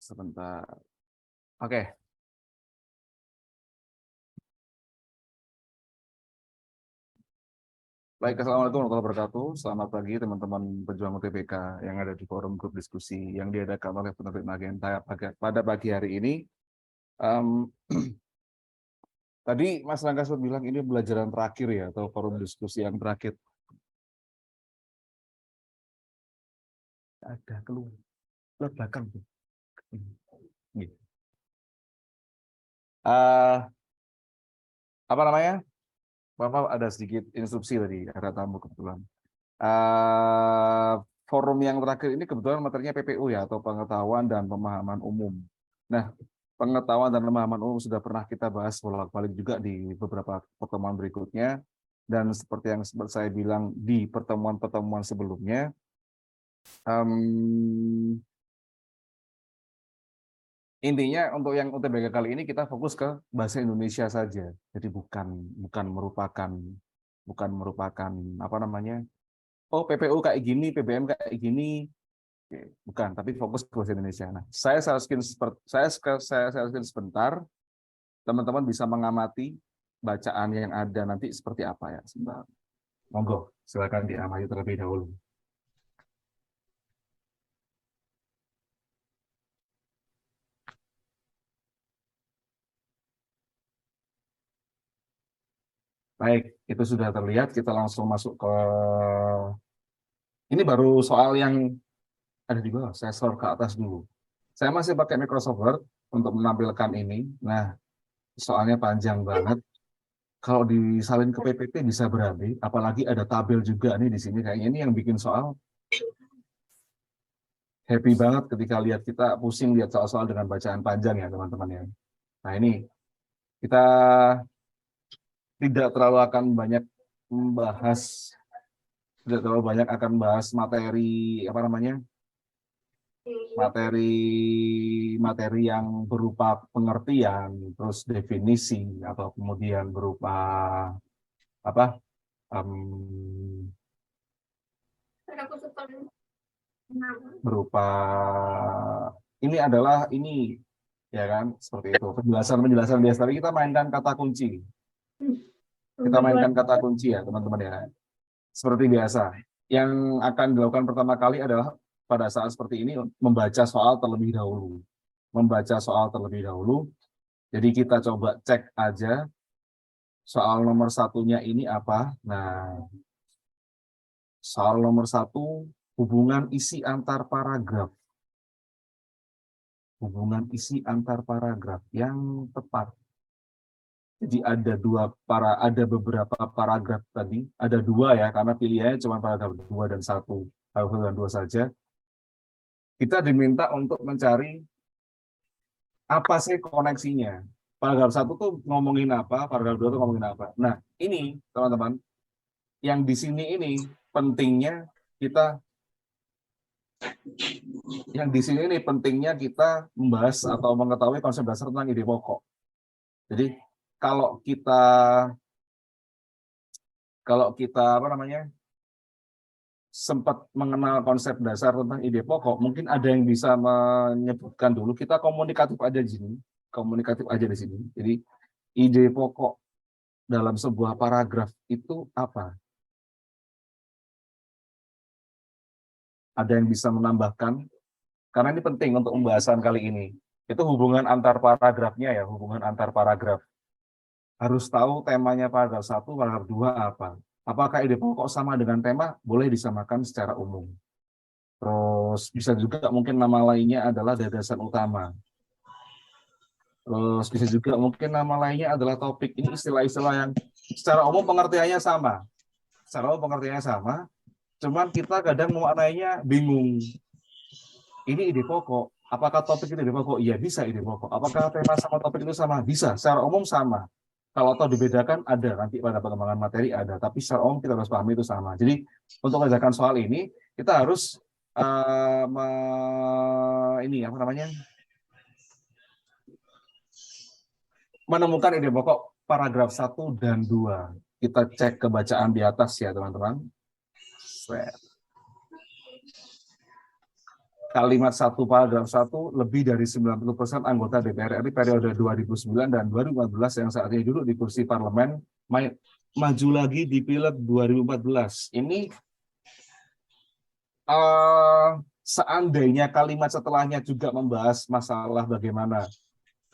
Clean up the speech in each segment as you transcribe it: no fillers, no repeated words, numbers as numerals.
Sebentar. Oke. Baik, Assalamualaikum warahmatullahi wabarakatuh. Selamat pagi teman-teman pejuang UTBK yang ada di forum grup diskusi yang diadakan oleh penerbit Magenta pada pagi hari ini. Tadi Mas Rangga sempat bilang ini pembelajaran terakhir ya, atau forum diskusi yang terakhir. Ada keluar belakang tuh. Apa namanya? Bapak ada sedikit instruksi tadi, ada tamu kebetulan. Forum yang terakhir ini kebetulan materinya PPU ya, atau pengetahuan dan pemahaman umum. Nah, pengetahuan dan pemahaman umum sudah pernah kita bahas bolak-balik juga di beberapa pertemuan berikutnya. Dan seperti yang saya bilang di pertemuan-pertemuan sebelumnya, intinya untuk yang UTBK kali ini kita fokus ke bahasa Indonesia saja. Jadi bukan merupakan apa namanya? Oh, PPU kayak gini, PBM kayak gini. Oke, bukan, tapi fokus ke bahasa Indonesia. Nah, saya share screen sebentar. Teman-teman bisa mengamati bacaan yang ada nanti seperti apa ya. Sebentar. Monggo, silakan diamati terlebih dahulu. Baik, itu sudah terlihat. Kita langsung masuk ke ini baru soal yang ada di bawah. Saya scroll ke atas dulu. Saya masih pakai Microsoft Word untuk menampilkan ini. Nah, soalnya panjang banget. Kalau disalin ke PPT bisa berabe, apalagi ada tabel juga nih di sini. Kayaknya ini yang bikin soal happy banget ketika lihat kita pusing lihat soal-soal dengan bacaan panjang ya teman-teman ya. Nah ini kita tidak terlalu akan banyak membahas, tidak terlalu banyak akan bahas materi apa namanya, materi yang berupa pengertian, terus definisi atau kemudian berupa apa? Berupa ini ya kan seperti itu penjelasan biasa, tapi kita mainkan kata kunci ya teman-teman ya, seperti biasa yang akan dilakukan pertama kali adalah pada saat seperti ini membaca soal terlebih dahulu. Jadi kita coba cek aja soal nomor satunya ini apa. Nah, soal nomor satu, hubungan isi antar paragraf yang tepat. Jadi ada beberapa paragraf tadi, ada dua ya, karena pilihannya cuma paragraf 2 dan 1, paragraf 2 dan 2 saja. Kita diminta untuk mencari apa sih koneksinya. Paragraf 1 tuh ngomongin apa, paragraf 2 tuh ngomongin apa. Nah, ini teman-teman, yang di sini ini pentingnya kita membahas atau mengetahui konsep dasar tentang ide pokok. Jadi kalau kita apa namanya sempat mengenal konsep dasar tentang ide pokok, mungkin ada yang bisa menyebutkan dulu. Kita komunikatif aja di sini. Jadi ide pokok dalam sebuah paragraf itu apa? Ada yang bisa menambahkan? Karena ini penting untuk pembahasan kali ini. Itu hubungan antar paragrafnya ya, hubungan antar paragraf. Harus tahu temanya paragraf 1, paragraf 2 apa. Apakah ide pokok sama dengan tema? Boleh disamakan secara umum. Terus bisa juga mungkin nama lainnya adalah gagasan utama. Terus bisa juga mungkin nama lainnya adalah topik. Ini istilah-istilah yang secara umum pengertiannya sama. Cuman kita kadang memaknainya bingung. Ini ide pokok. Apakah topik itu ide pokok? Iya, bisa ide pokok. Apakah tema sama topik itu sama? Bisa. Secara umum sama. Kalau tahu dibedakan ada nanti pada pengembangan materi ada. Tapi secara umum kita harus pahami itu sama. Jadi untuk mengerjakan soal ini kita harus menemukan ide pokok paragraf 1 dan 2. Kita cek kebacaan di atas ya teman-teman. kalimat 1 paragraf 1 lebih dari 90% anggota DPR RI periode 2009 dan 2014 yang saat ini duduk di kursi parlemen maju lagi di pileg 2014. Ini seandainya kalimat setelahnya juga membahas masalah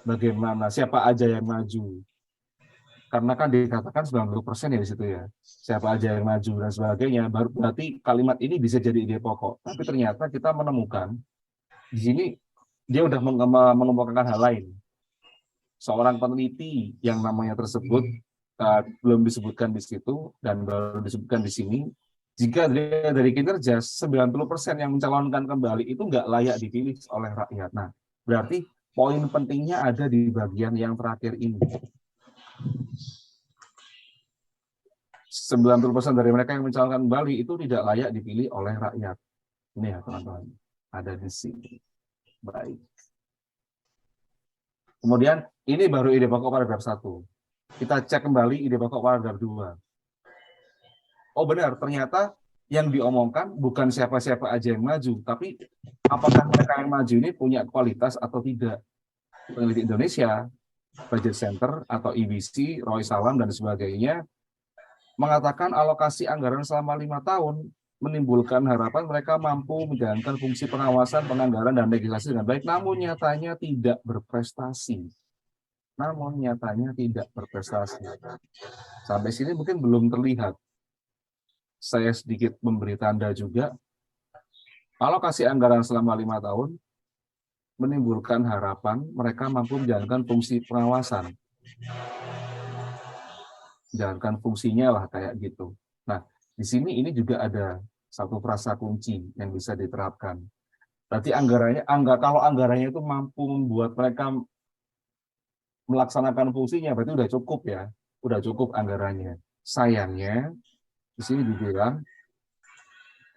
bagaimana siapa aja yang maju. Karena kan dikatakan 90% ya di situ ya. Siapa aja yang maju dan sebagainya, baru berarti kalimat ini bisa jadi ide pokok. Tapi ternyata kita menemukan di sini dia udah mengemukakan hal lain. Seorang peneliti yang namanya tersebut belum disebutkan di situ dan baru disebutkan di sini. Jika dari kinerja 90% yang mencalonkan kembali itu nggak layak dipilih oleh rakyat. Nah, berarti poin pentingnya ada di bagian yang terakhir ini. 90% dari mereka yang mencalonkan kembali itu tidak layak dipilih oleh rakyat. Ini ya teman-teman, ada di sini. Baik. Kemudian ini baru ide pokok paragraf 1. Kita cek kembali ide pokok paragraf 2. Oh benar, ternyata yang diomongkan bukan siapa-siapa aja yang maju, tapi apakah mereka yang maju ini punya kualitas atau tidak. Peneliti Indonesia, Budget Center atau IBC, Roy Salam dan sebagainya mengatakan alokasi anggaran selama 5 tahun menimbulkan harapan mereka mampu menjalankan fungsi pengawasan, penganggaran, dan legislasi dengan baik, namun nyatanya tidak berprestasi. Sampai sini mungkin belum terlihat. Saya sedikit memberi tanda juga, alokasi anggaran selama 5 tahun menimbulkan harapan mereka mampu menjalankan fungsi pengawasan. Jalankan fungsinya lah kayak gitu. Nah, di sini ini juga ada satu frasa kunci yang bisa diterapkan. Berarti kalau anggarannya itu mampu membuat mereka melaksanakan fungsinya, berarti udah cukup ya, udah cukup anggarannya. Sayangnya di sini dibilang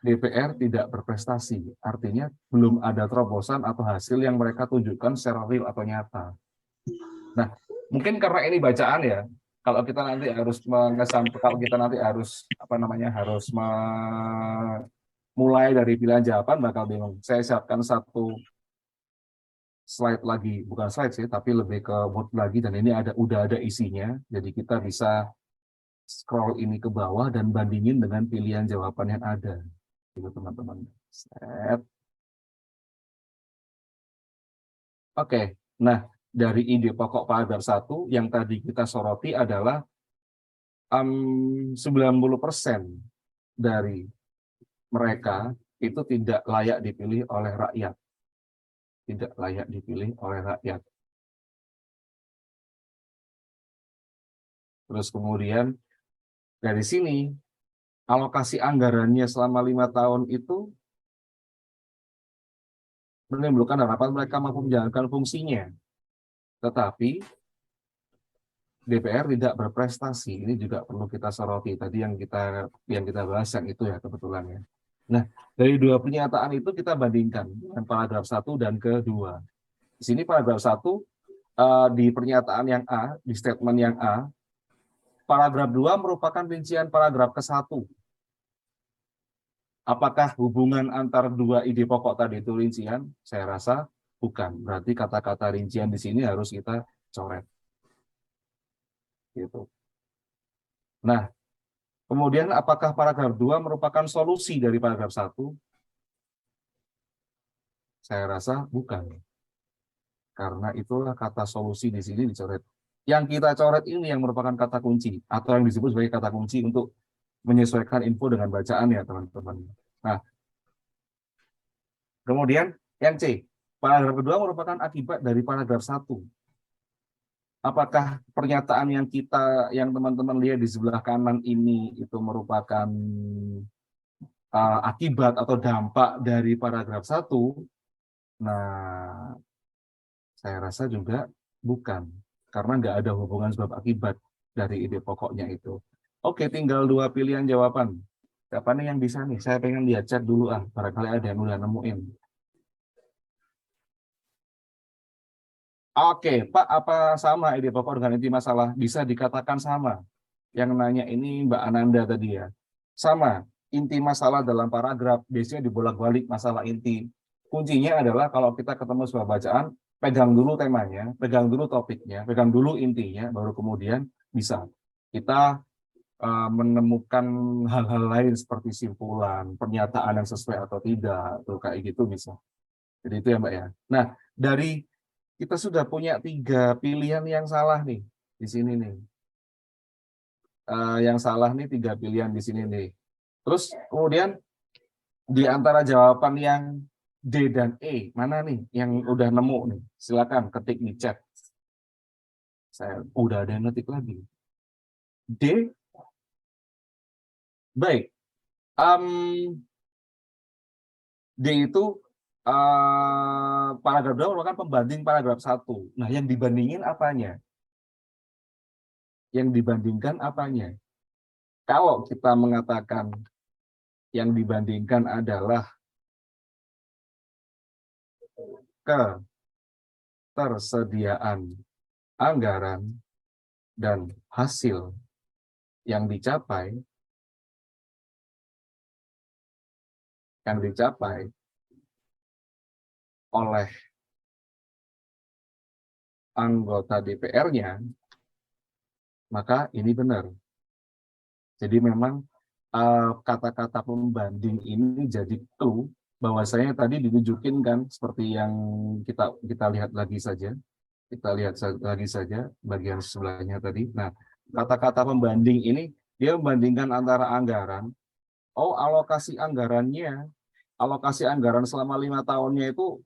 DPR tidak berprestasi, artinya belum ada terobosan atau hasil yang mereka tunjukkan secara real atau nyata. Nah, mungkin karena ini bacaan ya. Kalau kita nanti harus harus mulai dari pilihan jawaban bakal bingung. Saya siapkan satu slide lagi, bukan slide sih, tapi lebih ke Word lagi dan ini udah ada isinya. Jadi kita bisa scroll ini ke bawah dan bandingin dengan pilihan jawaban yang ada. Gitu teman-teman. Oke. Nah, dari ide pokok paragraf 1 yang tadi kita soroti adalah 90% dari mereka itu tidak layak dipilih oleh rakyat. Tidak layak dipilih oleh rakyat. Terus kemudian dari sini alokasi anggarannya selama 5 tahun itu menimbulkan harapan mereka mampu menjalankan fungsinya. Tetapi DPR tidak berprestasi. Ini juga perlu kita soroti. Tadi yang kita bahas yang itu ya kebetulan ya. Nah, dari dua pernyataan itu kita bandingkan dengan paragraf 1 dan kedua. Di sini paragraf 1 di pernyataan yang A, di statement yang A, paragraf 2 merupakan rincian paragraf ke-1. Apakah hubungan antara dua ide pokok tadi itu rincian? Saya rasa bukan. Berarti kata-kata rincian di sini harus kita coret. Gitu. Nah, kemudian apakah paragraf 2 merupakan solusi dari paragraf 1? Saya rasa bukan. Karena itulah kata solusi di sini dicoret. Yang kita coret ini yang merupakan kata kunci atau yang disebut sebagai kata kunci untuk menyesuaikan info dengan bacaan ya teman-teman. Nah, kemudian yang C, paragraf kedua merupakan akibat dari paragraf 1. Apakah pernyataan yang teman-teman lihat di sebelah kanan ini itu merupakan akibat atau dampak dari paragraf 1? Nah, saya rasa juga bukan. Karena nggak ada hubungan sebab akibat dari ide pokoknya itu. Oke, tinggal dua pilihan jawaban. Siapa nih yang bisa nih? Saya pengen lihat chat dulu barangkali ada yang udah nemuin. Oke, Pak, apa sama ide pokok dengan inti masalah? Bisa dikatakan sama. Yang nanya ini Mbak Ananda tadi ya. Sama, inti masalah dalam paragraf biasanya dibolak-balik masalah inti. kuncinya adalah kalau kita ketemu sebuah bacaan, pegang dulu temanya, pegang dulu topiknya, pegang dulu intinya, baru kemudian bisa kita menemukan hal-hal lain seperti simpulan, pernyataan yang sesuai atau tidak, tuh kayak gitu bisa. Jadi itu ya Mbak ya. Nah, dari kita sudah punya 3 pilihan yang salah nih di sini nih. Yang salah nih 3 pilihan di sini nih. Terus kemudian di antara jawaban yang D dan E, mana nih yang udah nemu nih? Silakan ketik di chat. Saya udah ada yang ngetik lagi. D, baik. D itu paragraf 2 merupakan pembanding paragraf 1. Nah, yang dibandingin apanya? Yang dibandingkan apanya? Kalau kita mengatakan yang dibandingkan adalah ketersediaan anggaran dan hasil yang dicapai oleh anggota DPR-nya, maka ini benar. Jadi memang kata-kata pembanding ini jadi clue bahwasanya tadi ditunjukin kan seperti yang kita lihat lagi saja. Kita lihat lagi saja bagian sebelahnya tadi. Nah, kata-kata pembanding ini dia membandingkan antara anggaran. Oh, alokasi anggaran selama 5 tahunnya itu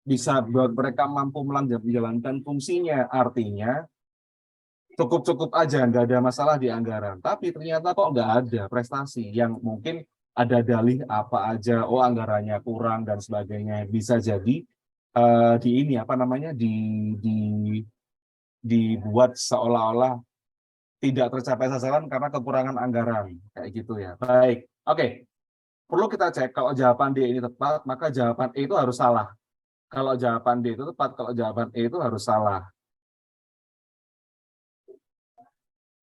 bisa buat mereka mampu menjalankan fungsinya. Artinya cukup-cukup aja, nggak ada masalah di anggaran. Tapi ternyata kok nggak ada prestasi yang mungkin ada dalih apa aja, oh anggarannya kurang dan sebagainya. Bisa jadi di ini apa namanya di dibuat seolah-olah tidak tercapai sasaran karena kekurangan anggaran kayak gitu ya. Baik, oke. Perlu kita cek kalau jawaban D ini tepat, maka jawaban E itu harus salah. Kalau jawaban D itu tepat, kalau jawaban E itu harus salah.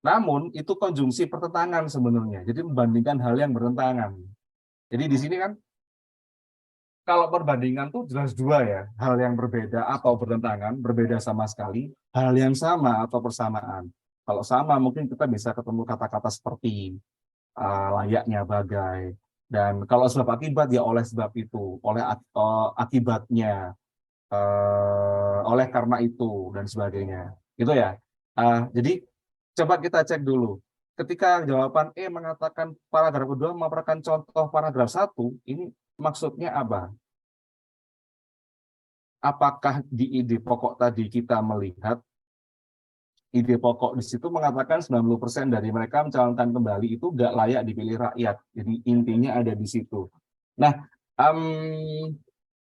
Namun itu konjungsi pertentangan sebenarnya. Jadi membandingkan hal yang bertentangan. Jadi di sini kan kalau perbandingan tuh jelas dua ya, hal yang berbeda atau bertentangan, berbeda sama sekali, hal yang sama atau persamaan. Kalau sama mungkin kita bisa ketemu kata-kata seperti layaknya bagai. Dan kalau sebab akibat ya oleh sebab itu, oleh akibatnya, oleh karena itu dan sebagainya. Gitu ya. Jadi coba kita cek dulu. Ketika jawaban E mengatakan paragraf kedua merupakan contoh paragraf 1, ini maksudnya apa? Apakah di ide pokok tadi kita melihat ide pokok di situ mengatakan 90% dari mereka mencalonkan kembali itu nggak layak dipilih rakyat. Jadi intinya ada di situ. Nah,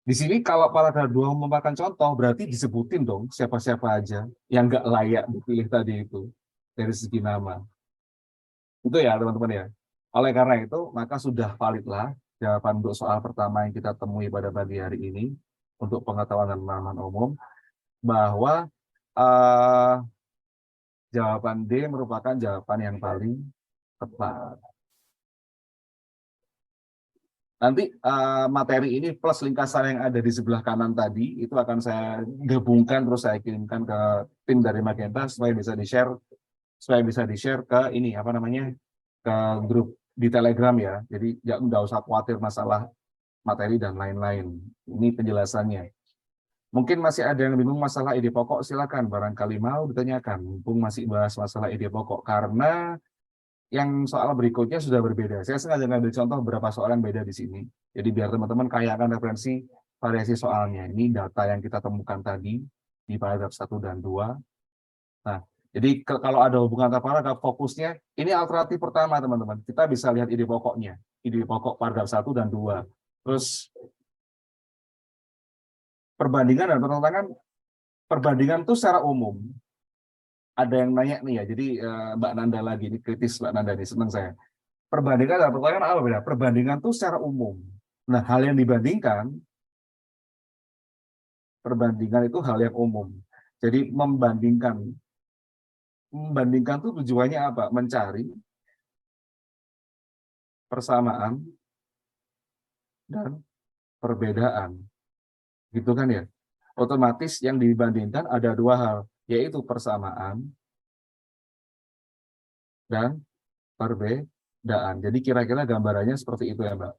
di sini kalau paragraf 2 merupakan contoh, berarti disebutin dong siapa-siapa aja yang nggak layak dipilih tadi itu dari segi nama. Itu ya teman-teman ya. Oleh karena itu, maka sudah validlah jawaban untuk soal pertama yang kita temui pada pagi hari ini untuk pengetahuan dan pemahaman umum bahwa eh, jawaban D merupakan jawaban yang paling tepat. Nanti materi ini plus lingkasan yang ada di sebelah kanan tadi itu akan saya gabungkan terus saya kirimkan ke tim dari Magenta supaya bisa di-share ke ini apa namanya ke grup di Telegram ya. Jadi nggak usah khawatir masalah materi dan lain-lain. Ini penjelasannya. Mungkin masih ada yang bingung masalah ide pokok, silakan barangkali mau ditanyakan. Mumpung masih bahas masalah ide pokok karena yang soal berikutnya sudah berbeda. Saya sengaja ngambil contoh beberapa soal yang beda di sini. Jadi biar teman-teman kayakan referensi variasi soalnya. Ini data yang kita temukan tadi di paragraf 1 dan 2. Nah, jadi kalau ada hubungan antara paragraf, fokusnya ini alternatif pertama, teman-teman. Kita bisa lihat ide pokoknya. Ide pokok paragraf 1 dan 2. Terus perbandingan dan pertentangan, perbandingan itu secara umum. Ada yang nanya nih ya, jadi Mbak Nanda lagi, ini kritis Mbak Nanda nih, senang saya. Perbandingan dan pertentangan apa beda? Perbandingan itu secara umum. Nah, hal yang dibandingkan, perbandingan itu hal yang umum. Jadi membandingkan itu tujuannya apa? Mencari persamaan dan perbedaan. Gitu kan ya? Otomatis yang dibandingkan ada dua hal, yaitu persamaan dan perbedaan. Jadi kira-kira gambarannya seperti itu ya, Mbak.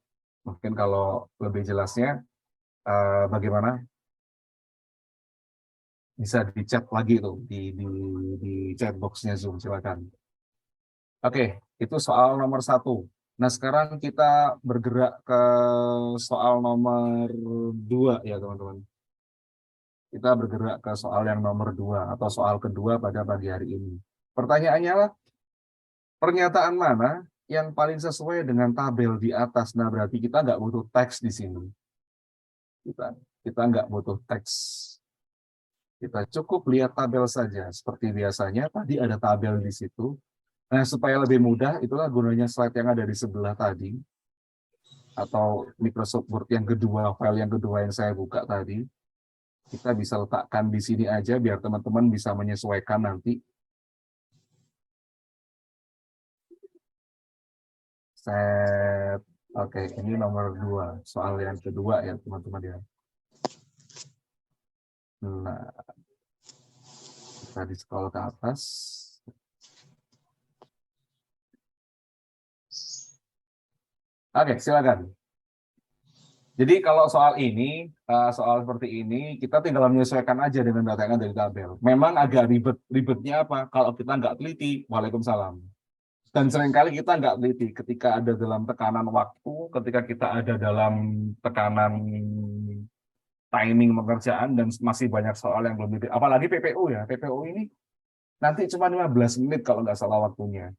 Mungkin kalau lebih jelasnya bagaimana bisa di chat lagi tuh di chat boxnya Zoom, silakan. Oke, itu soal nomor 1. Nah, sekarang kita bergerak ke soal nomor 2 ya, teman-teman. Kita bergerak ke soal yang nomor 2 atau soal kedua pada pagi hari ini. Pertanyaannya adalah, pernyataan mana yang paling sesuai dengan tabel di atas? Nah, berarti kita nggak butuh teks di sini. Kita nggak butuh teks. Kita cukup lihat tabel saja. Seperti biasanya, tadi ada tabel di situ. Nah, supaya lebih mudah, itulah gunanya slide yang ada di sebelah tadi, atau Microsoft Word yang kedua, file yang kedua yang saya buka tadi. Kita bisa letakkan di sini aja, biar teman-teman bisa menyesuaikan nanti. Set. Oke, ini nomor 2, soal yang kedua ya, teman-teman ya. Nah, kita di scroll ke atas. Oke, silakan. Jadi kalau soal ini, soal seperti ini, kita tinggal menyesuaikan aja dengan data yang ada di tabel. Memang agak ribet. Ribetnya apa? Kalau kita nggak teliti, waalaikumsalam. Dan seringkali kita nggak teliti ketika ada dalam tekanan waktu, ketika kita ada dalam tekanan timing pekerjaan, dan masih banyak soal yang belum teliti. Apalagi PPU ya. PPU ini nanti cuma 15 menit kalau nggak salah waktunya.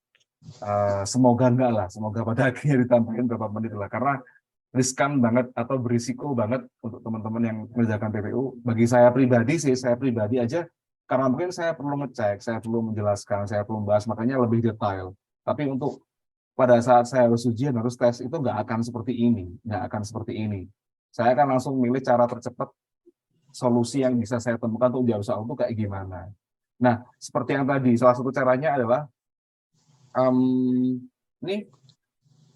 Semoga enggak lah. Semoga pada akhirnya ditambahin berapa menit lah. Karena riskan banget atau berisiko banget untuk teman-teman yang mengerjakan PPU. Bagi saya pribadi sih, saya pribadi aja, karena mungkin saya perlu ngecek, saya perlu menjelaskan, saya perlu membahas, makanya lebih detail. Tapi untuk pada saat saya harus ujian, harus tes, itu nggak akan seperti ini. Nggak akan seperti ini. Saya akan langsung milih cara tercepat, solusi yang bisa saya temukan untuk jawab soal itu kayak gimana. Nah, seperti yang tadi, salah satu caranya adalah, ini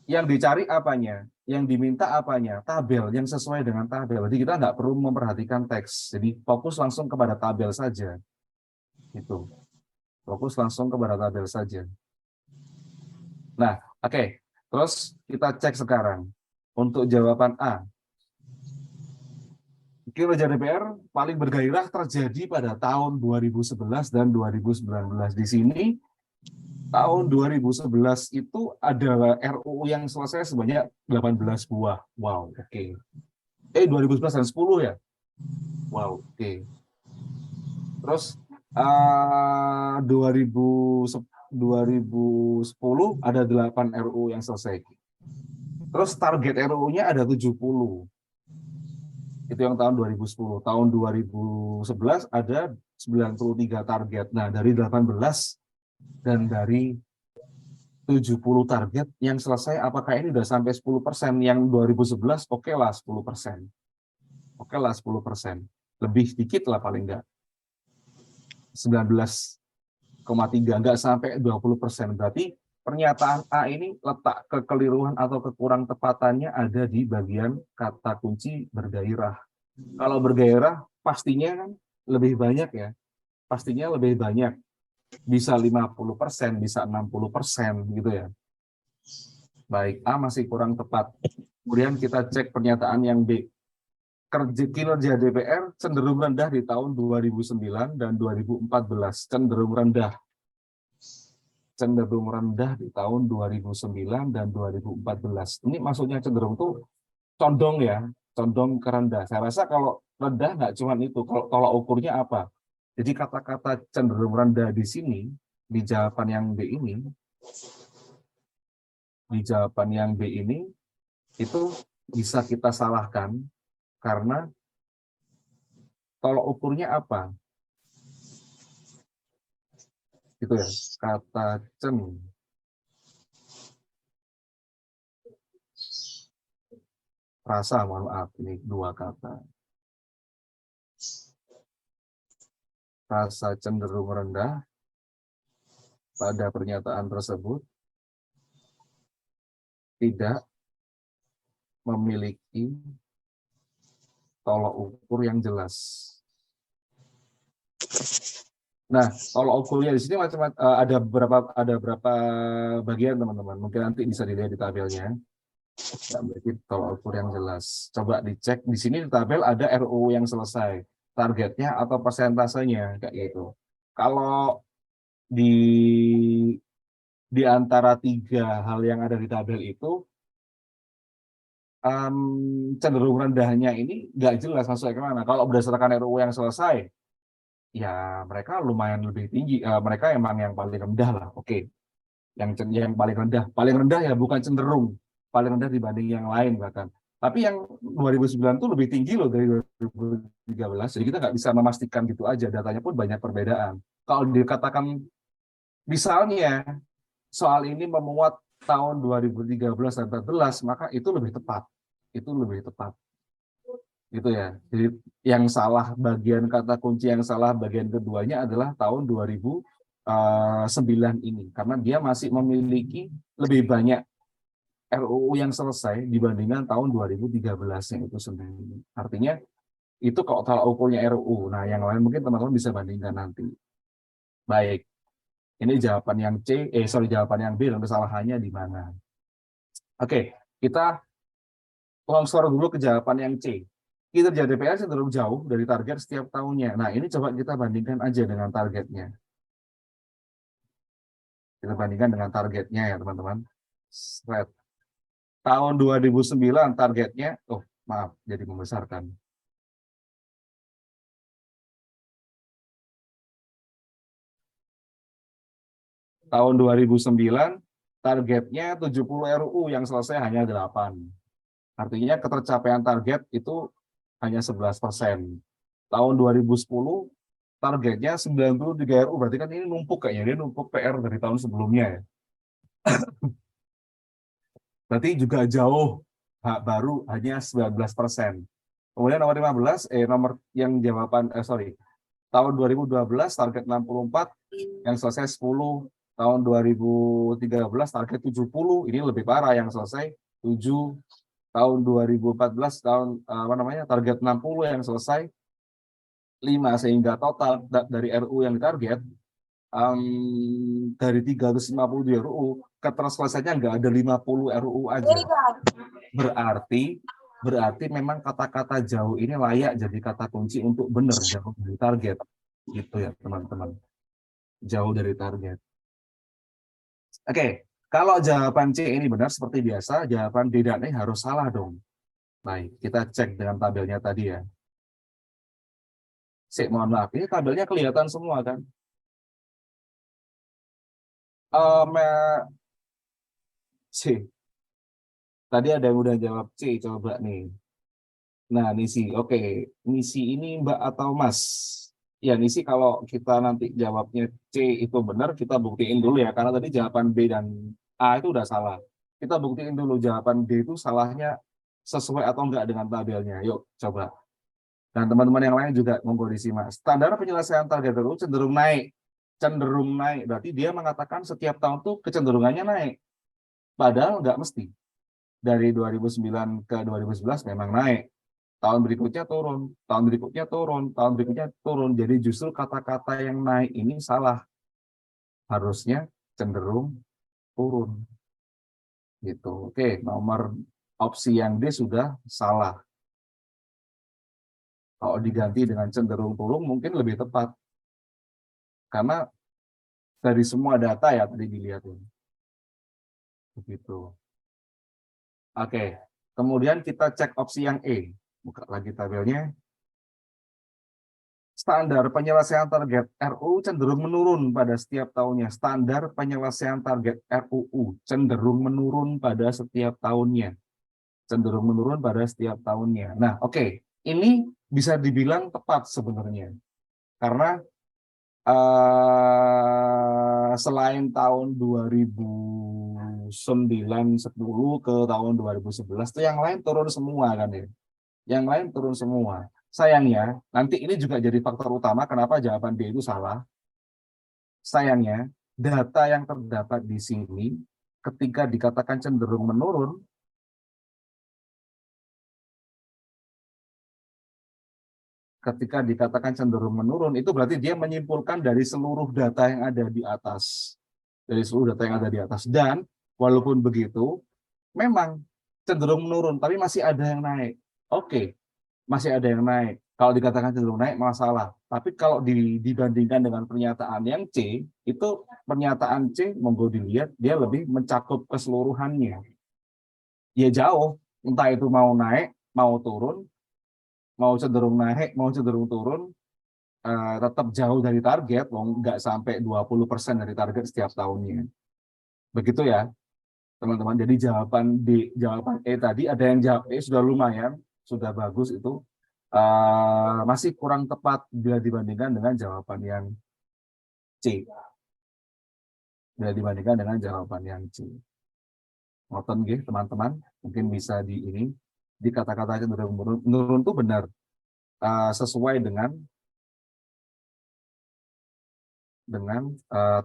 yang dicari apanya, yang diminta apanya, tabel yang sesuai dengan tabel. Jadi kita nggak perlu memperhatikan teks. Jadi fokus langsung kepada tabel saja. Itu. Fokus langsung kepada tabel saja. Nah, oke. Terus kita cek sekarang. Untuk jawaban A. Kinerja DPR paling bergairah terjadi pada tahun 2011 dan 2019. Di sini tahun 2011 itu ada RUU yang selesai sebanyak 18 buah. Wow, oke. 2011 dan 10 ya? Wow, oke. Terus 2010 ada 8 RUU yang selesai. Terus target RUU-nya ada 70. Itu yang tahun 2010. Tahun 2011 ada 93 target. Nah, dari 18 dan dari 70 target yang selesai, apakah ini udah sampai 10%? Yang 2011 oke lah 10%. Oke lah 10%. Lebih sedikit lah paling enggak. 19,3, enggak sampai 20%. Berarti pernyataan A ini letak kekeliruan atau kekurang tepatannya ada di bagian kata kunci bergairah. Kalau bergairah pastinya kan lebih banyak ya. Pastinya lebih banyak. Bisa 50%, bisa 60% gitu ya. Baik, A masih kurang tepat. Kemudian kita cek pernyataan yang B. Kinerja DPR cenderung rendah di tahun 2009 dan 2014. Cenderung rendah. Cenderung rendah di tahun 2009 dan 2014. Ini maksudnya cenderung tuh condong ya, condong ke rendah. Saya rasa kalau rendah nggak cuma itu, kalau tolak ukurnya apa? Jadi kata-kata cenderung rendah di sini, di jawaban yang B ini, di jawaban yang B ini, itu bisa kita salahkan karena tolak ukurnya apa? Gitu ya, kata rasa, mohon maaf, ini dua kata. Rasa cenderung rendah pada pernyataan tersebut tidak memiliki tolok ukur yang jelas. Nah, tolok ukurnya di sini macam-macam, ada berapa bagian teman-teman. Mungkin nanti bisa dilihat di tabelnya. Nggak berarti tolok ukur yang jelas. Coba dicek di sini di tabel ada RUU yang selesai, targetnya atau persentasenya kayak gitu. Kalau di antara tiga hal yang ada di tabel itu cenderung rendahnya ini nggak jelas masuknya kemana. Kalau berdasarkan RUU yang selesai, ya mereka lumayan lebih tinggi. Mereka emang yang paling rendah lah. Oke, yang paling rendah ya bukan cenderung, paling rendah dibanding yang lain bahkan. Tapi yang 2009 tuh lebih tinggi loh dari 2013. Jadi kita nggak bisa memastikan gitu aja. Datanya pun banyak perbedaan. Kalau dikatakan misalnya soal ini memuat tahun 2013 dan 2014, maka itu lebih tepat. Itu lebih tepat. Gitu ya. Jadi yang salah bagian kata kunci yang salah bagian keduanya adalah tahun 2009 ini karena dia masih memiliki lebih banyak RUU yang selesai dibandingkan tahun 2013 yang itu sendiri. Artinya itu kalau tolak ukurnya RUU. Nah, yang lain mungkin teman-teman bisa bandingkan nanti. Baik. Ini jawaban yang jawaban yang B dan kesalahannya di mana. Oke, kita longsor dulu ke jawaban yang C. Kinerja DPR cenderung jauh dari target setiap tahunnya. Nah, ini coba kita bandingkan aja dengan targetnya. Kita bandingkan dengan targetnya ya, teman-teman. Tahun 2009 targetnya, maaf, jadi membesarkan. Tahun 2009 targetnya 70 RUU yang selesai hanya 8. Artinya ketercapaian target itu hanya 11%. Tahun 2010 targetnya 93 RUU, berarti kan ini numpuk kayaknya, dia numpuk PR dari tahun sebelumnya ya. Berarti juga jauh, baru hanya 19%. Kemudian nomor 15, nomor yang jawaban, tahun 2012 target 64, yang selesai 10, tahun 2013 target 70, ini lebih parah yang selesai 7, tahun 2014 target 60 yang selesai 5, sehingga total dari RU yang ditarget dari 350 RUU keterselesaiannya nggak ada 50 RUU aja. Berarti memang kata-kata jauh ini layak jadi kata kunci untuk benar jauh dari target. Gitu ya, teman-teman. Jauh dari target. Oke, kalau jawaban C ini benar seperti biasa, jawaban D dan E harus salah dong. Baik, kita cek dengan tabelnya tadi ya. Mohon maaf, ini tabelnya kelihatan semua kan? C. Tadi ada yang udah jawab C, coba nih. Nah, Nisi, oke. Nisi ini Mbak atau Mas? Ya, Nisi kalau kita nanti jawabnya C itu benar, kita buktiin dulu ya. Karena tadi jawaban B dan A itu udah salah. Kita buktiin dulu jawaban D itu salahnya sesuai atau enggak dengan tabelnya. Yuk, coba. Dan teman-teman yang lain juga monggo disimak. Standar penyelesaian target itu cenderung naik. Cenderung naik. Berarti dia mengatakan setiap tahun tuh kecenderungannya naik. Padahal nggak mesti. Dari 2009 ke 2011 memang naik. Tahun berikutnya turun, tahun berikutnya turun, tahun berikutnya turun. Jadi justru kata-kata yang naik ini salah. Harusnya cenderung turun. Gitu. Oke, nomor opsi yang D sudah salah. Kalau diganti dengan cenderung turun mungkin lebih tepat. Karena dari semua data ya tadi dilihat ini. Begitu. Oke. Kemudian kita cek opsi yang E. Buka lagi tabelnya. Standar penyelesaian target RUU cenderung menurun pada setiap tahunnya. Standar penyelesaian target RUU cenderung menurun pada setiap tahunnya. Cenderung menurun pada setiap tahunnya. Nah, oke. Ini bisa dibilang tepat sebenarnya. Karena selain tahun 2009-10 ke tahun 2011 itu yang lain turun semua kan ya. Yang lain turun semua. Sayangnya, nanti ini juga jadi faktor utama kenapa jawaban D itu salah. Sayangnya, data yang terdapat di sini ketika dikatakan cenderung menurun, ketika dikatakan cenderung menurun, itu berarti dia menyimpulkan dari seluruh data yang ada di atas. Dari seluruh data yang ada di atas. Dan walaupun begitu, memang cenderung menurun, tapi masih ada yang naik. Oke, masih ada yang naik. Kalau dikatakan cenderung naik, masalah. Tapi kalau dibandingkan dengan pernyataan yang C, itu pernyataan C, monggo dilihat, dia lebih mencakup keseluruhannya. Ya jauh, entah itu mau naik, mau turun, mau cenderung naik, mau cenderung turun, tetap jauh dari target, nggak sampai 20% dari target setiap tahunnya. Begitu ya, teman-teman. Jadi jawaban E tadi, ada yang jawab E sudah lumayan, sudah bagus itu, masih kurang tepat bila dibandingkan dengan jawaban yang C. Bila dibandingkan dengan jawaban yang C. Ngoten nggih, teman-teman, mungkin bisa di ini, di kata-kata cenderung menurun itu benar, sesuai dengan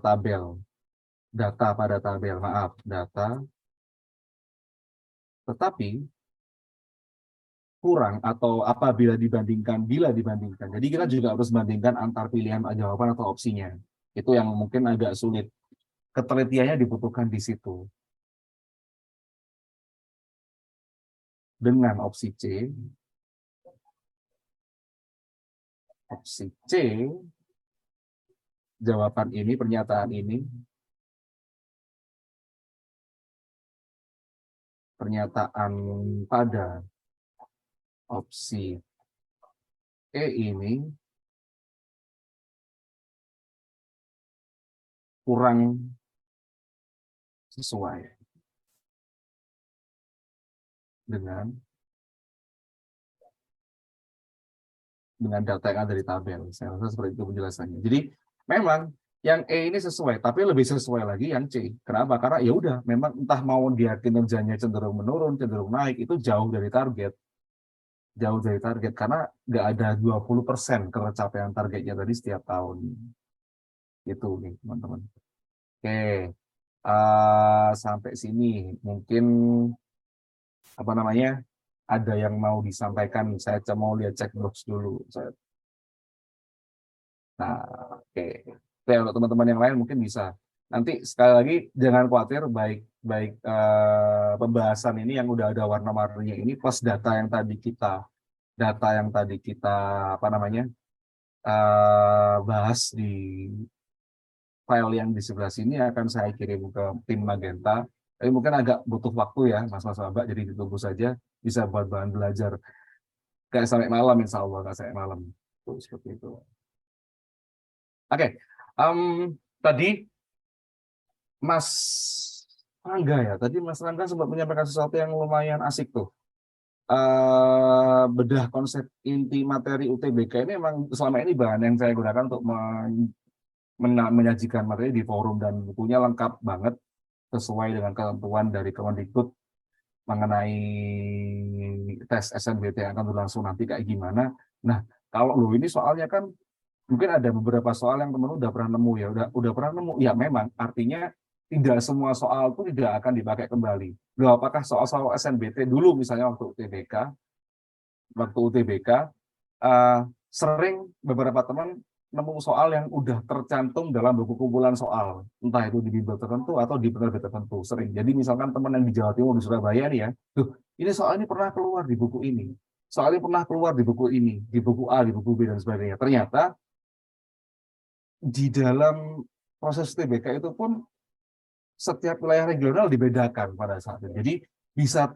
tabel, data pada tabel, maaf, data, tetapi kurang atau apabila dibandingkan, bila dibandingkan. Jadi kita juga harus bandingkan antar pilihan jawaban atau opsinya. Itu yang mungkin agak sulit. Ketelitiannya dibutuhkan di situ. Dengan opsi C, jawaban ini, pernyataan ini, pernyataan pada opsi E ini kurang sesuai dengan data yang ada di tabel. Saya rasa seperti itu penjelasannya. Jadi memang yang E ini sesuai, tapi lebih sesuai lagi yang C. Kenapa? Karena ya udah, memang entah mau dia kinerjanya cenderung menurun, cenderung naik, itu jauh dari target. Jauh dari target, karena nggak ada 20% tercapaian targetnya tadi setiap tahun. Itu nih, teman-teman. Oke, sampai sini mungkin apa namanya, ada yang mau disampaikan. Saya mau lihat cek box dulu. Nah, oke. Oke, untuk teman-teman yang lain mungkin bisa. Nanti sekali lagi jangan khawatir, baik baik pembahasan ini yang udah ada warna-warninya ini plus data yang tadi kita apa namanya, bahas di file yang di sebelah sini akan saya kirim ke tim Magenta. Tapi mungkin agak butuh waktu ya, Mas Mbak, jadi ditunggu saja, bisa buat bahan belajar. Kayak sampai malam, insya Allah, nggak sampai malam. Tuh, seperti itu. Oke, tadi Mas Rangga ya, tadi Mas Rangga sempat menyampaikan sesuatu yang lumayan asik tuh. Bedah konsep inti materi UTBK ini memang selama ini bahan yang saya gunakan untuk menyajikan materi di forum, dan bukunya lengkap banget sesuai dengan ketentuan dari Kemendikbud mengenai tes SNBT yang akan berlangsung nanti kayak gimana. Nah, kalau lo ini soalnya kan mungkin ada beberapa soal yang teman-teman udah pernah nemu ya, udah pernah nemu. Ya memang artinya tidak semua soal itu tidak akan dipakai kembali. Loh, apakah soal-soal SNBT dulu misalnya waktu UTBK sering beberapa teman nemu soal yang udah tercantum dalam buku kumpulan soal, entah itu di bimbel tertentu atau di penerbit tertentu, sering. Jadi misalkan teman yang di Jawa Timur, di Surabaya nih ya, tuh ini soal ini pernah keluar di buku ini, soal ini pernah keluar di buku ini, di buku A, di buku B, dan sebagainya. Ternyata di dalam proses TBK itu pun setiap wilayah regional dibedakan pada saat itu. Jadi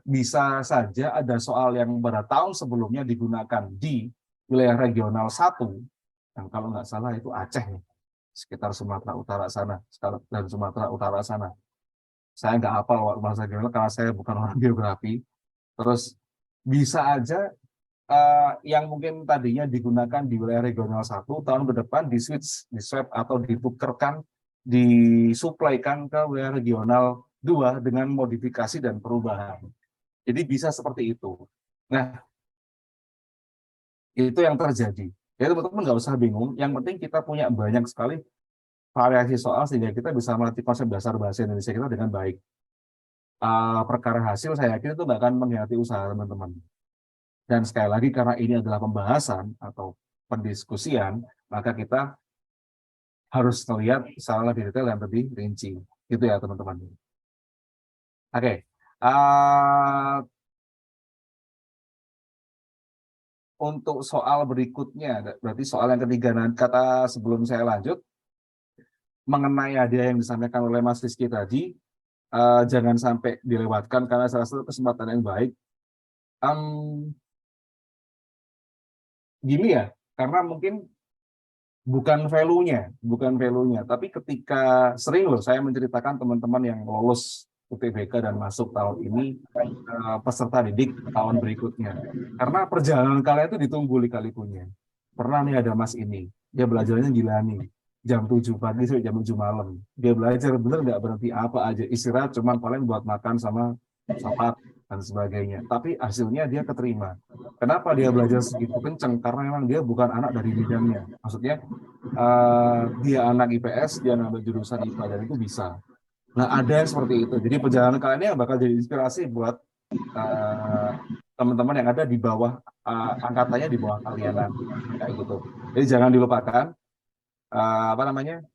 bisa saja ada soal yang pada tahun sebelumnya digunakan di wilayah regional 1, yang kalau nggak salah itu Aceh, sekitar Sumatera Utara sana, dan Sumatera Utara sana. Saya nggak hafal bahasa regional karena saya bukan orang geografi. Terus bisa aja yang mungkin tadinya digunakan di wilayah regional 1, tahun ke depan di switch, di swap atau ditukarkan, disuplaikan ke wilayah regional 2 dengan modifikasi dan perubahan. Jadi bisa seperti itu. Nah, itu yang terjadi. Ya teman-teman nggak usah bingung, yang penting kita punya banyak sekali variasi soal sehingga kita bisa melatih konsep dasar bahasa Indonesia kita dengan baik. Perkara hasil saya yakin itu nggak akan mengkhianati usaha teman-teman. Dan sekali lagi karena ini adalah pembahasan atau pendiskusian, maka kita harus melihat secara lebih detail dan lebih rinci. Gitu ya teman-teman. Oke. Untuk soal berikutnya, berarti soal yang ketiga, nanti kata sebelum saya lanjut, mengenai hadiah yang disampaikan oleh Mas Rizky tadi, jangan sampai dilewatkan karena salah satu kesempatan yang baik. Gini ya, karena mungkin bukan value-nya, tapi ketika sering loh saya menceritakan teman-teman yang lolos UTBK dan masuk tahun ini peserta didik tahun berikutnya. Karena perjalanan kalian itu ditunggu lika-likunya. Pernah nih ada mas ini, dia belajarnya gila nih, jam 7 pagi sampai jam 7 malam. Dia belajar bener nggak berhenti apa aja, istirahat cuman paling buat makan sama sapat dan sebagainya. Tapi hasilnya dia keterima. Kenapa dia belajar segitu kenceng? Karena memang dia bukan anak dari bidangnya. Maksudnya dia anak IPS, dia ngambil jurusan IPA dan itu bisa. Nah, ada yang seperti itu. Jadi perjalanan kalian ini bakal jadi inspirasi buat teman-teman yang ada di bawah angkatannya di bawah kalian nanti kayak gitu. Jadi jangan dilupakan apa namanya?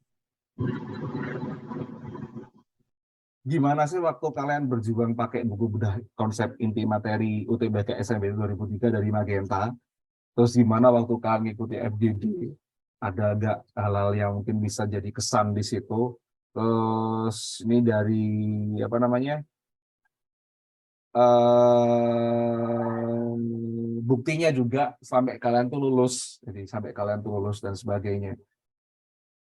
Gimana sih waktu kalian berjuang pakai buku bedah konsep inti materi UTBK SMP 2003 dari Magenta? Terus gimana waktu kalian ngikuti FGD? Ada agak hal-hal yang mungkin bisa jadi kesan di situ? Terus ini dari apa namanya? Buktinya juga sampai kalian tuh lulus, jadi sampai kalian tuh lulus dan sebagainya.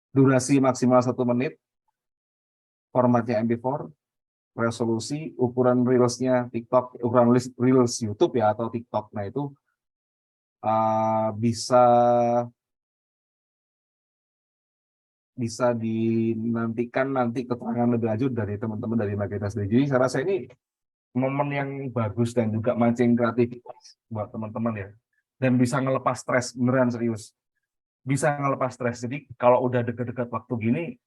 Durasi maksimal 1 menit, formatnya MP4, resolusi, ukuran reelsnya TikTok, ukuran reels YouTube ya atau TikTok. Nah itu bisa dinantikan nanti keterangan lebih lanjut dari teman-teman dari Magenta sendiri. Jadi saya rasa ini momen yang bagus dan juga mancing kreativitas buat teman-teman ya. Dan bisa ngelepas stres, beneran serius. Bisa ngelepas stres. Jadi kalau udah deket-deket waktu gini,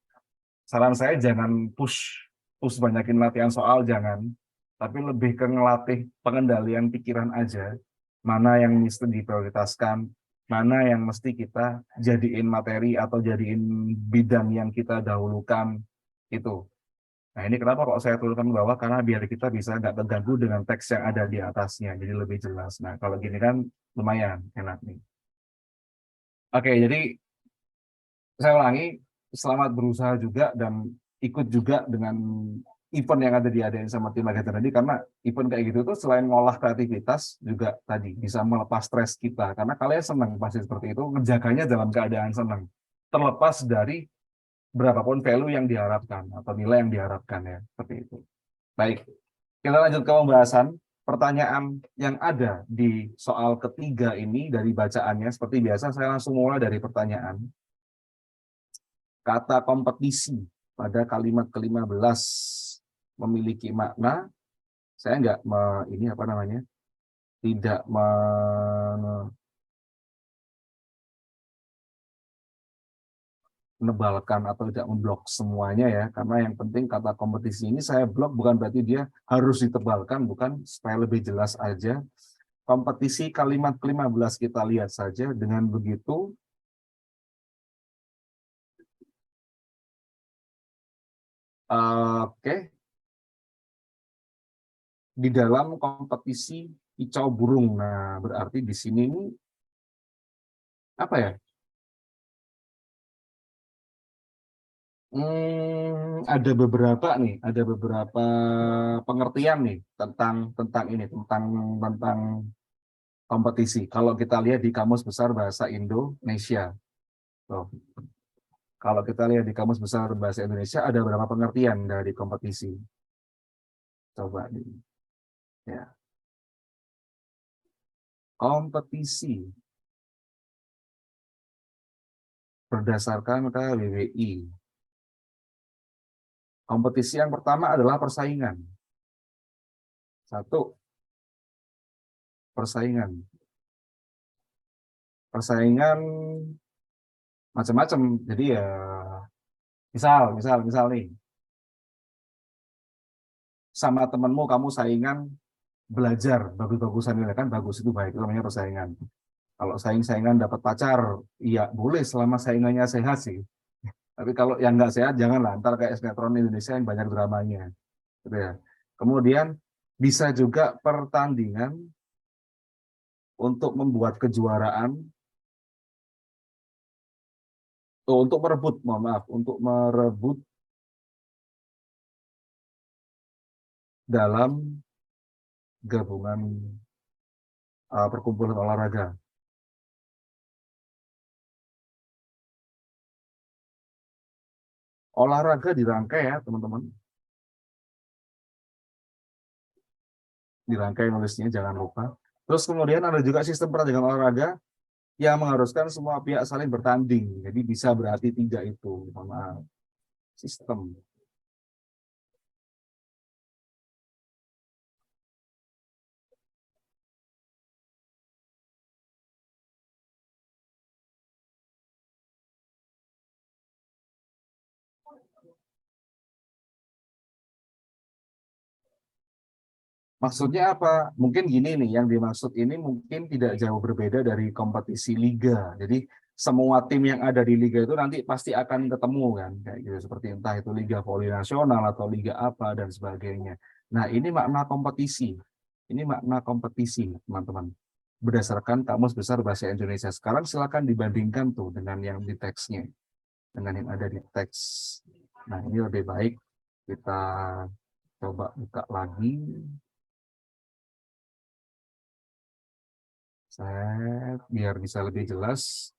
saran saya jangan push banyakin latihan soal, jangan. Tapi lebih ke ngelatih pengendalian pikiran aja. Mana yang mesti diprioritaskan, mana yang mesti kita jadiin materi atau jadiin bidang yang kita dahulukan itu. Nah ini kenapa kok saya turunkan ke bawah, karena biar kita bisa nggak terganggu dengan teks yang ada di atasnya, jadi lebih jelas. Nah kalau gini kan lumayan enak nih. Oke, jadi saya ulangi, selamat berusaha juga dan ikut juga dengan event yang ada di ADN sama tim Magenta tadi, karena event kayak gitu tuh selain ngolah kreativitas juga tadi bisa melepas stres kita, karena kalian senang pasti seperti itu, menjaganya dalam keadaan senang, terlepas dari berapapun value yang diharapkan atau nilai yang diharapkan ya, seperti itu. Baik, kita lanjut ke pembahasan. Pertanyaan yang ada di soal ketiga ini dari bacaannya, seperti biasa saya langsung mulai dari pertanyaan. Kata kompetisi pada kalimat ke-15 memiliki makna, saya nggak ini apa namanya, tidak menebalkan atau tidak memblok semuanya ya, karena yang penting kata kompetisi ini saya blok bukan berarti dia harus ditebalkan, bukan, supaya lebih jelas aja. Kompetisi kalimat ke-15 kita lihat saja, dengan begitu oke, di dalam kompetisi kicau burung. Nah, berarti di sini ini apa ya? Ada beberapa nih, ada beberapa pengertian nih tentang ini, tentang kompetisi. Kalau kita lihat di Kamus Besar Bahasa Indonesia, tuh. Kalau kita lihat di Kamus Besar Bahasa Indonesia ada beberapa pengertian dari kompetisi. Coba nih, ya. Kompetisi berdasarkan KBBI. Kompetisi yang pertama adalah persaingan. Satu, persaingan. Persaingan macam-macam. Jadi ya, misal nih, sama temenmu kamu saingan belajar bagus-bagusan, kan bagus, itu baik, itu namanya persaingan. Kalau saing-saingan dapat pacar, iya boleh selama saingannya sehat sih. Tapi kalau yang nggak sehat, janganlah. Ntar kayak sinetron Indonesia yang banyak dramanya. Gitu ya. Kemudian bisa juga pertandingan untuk membuat kejuaraan, untuk merebut, mohon maaf, untuk merebut dalam gabungan perkumpulan olahraga. Olahraga dirangkai ya, teman-teman. Dirangkai nulisnya, jangan lupa. Terus kemudian ada juga sistem pertandingan olahraga yang mengharuskan semua pihak saling bertanding. Jadi bisa berarti tiga itu. Mohon maaf. Sistem. Maksudnya apa? Mungkin gini nih, yang dimaksud ini mungkin tidak jauh berbeda dari kompetisi liga. Jadi semua tim yang ada di liga itu nanti pasti akan ketemu kan, kayak gitu. Seperti entah itu liga voli nasional atau liga apa dan sebagainya. Nah, ini makna kompetisi. Ini makna kompetisi, teman-teman. Berdasarkan Kamus Besar Bahasa Indonesia. Sekarang silakan dibandingkan tuh dengan yang di teksnya, dengan yang ada di teks. Nah, ini lebih baik kita coba buka lagi. Biar bisa lebih jelas.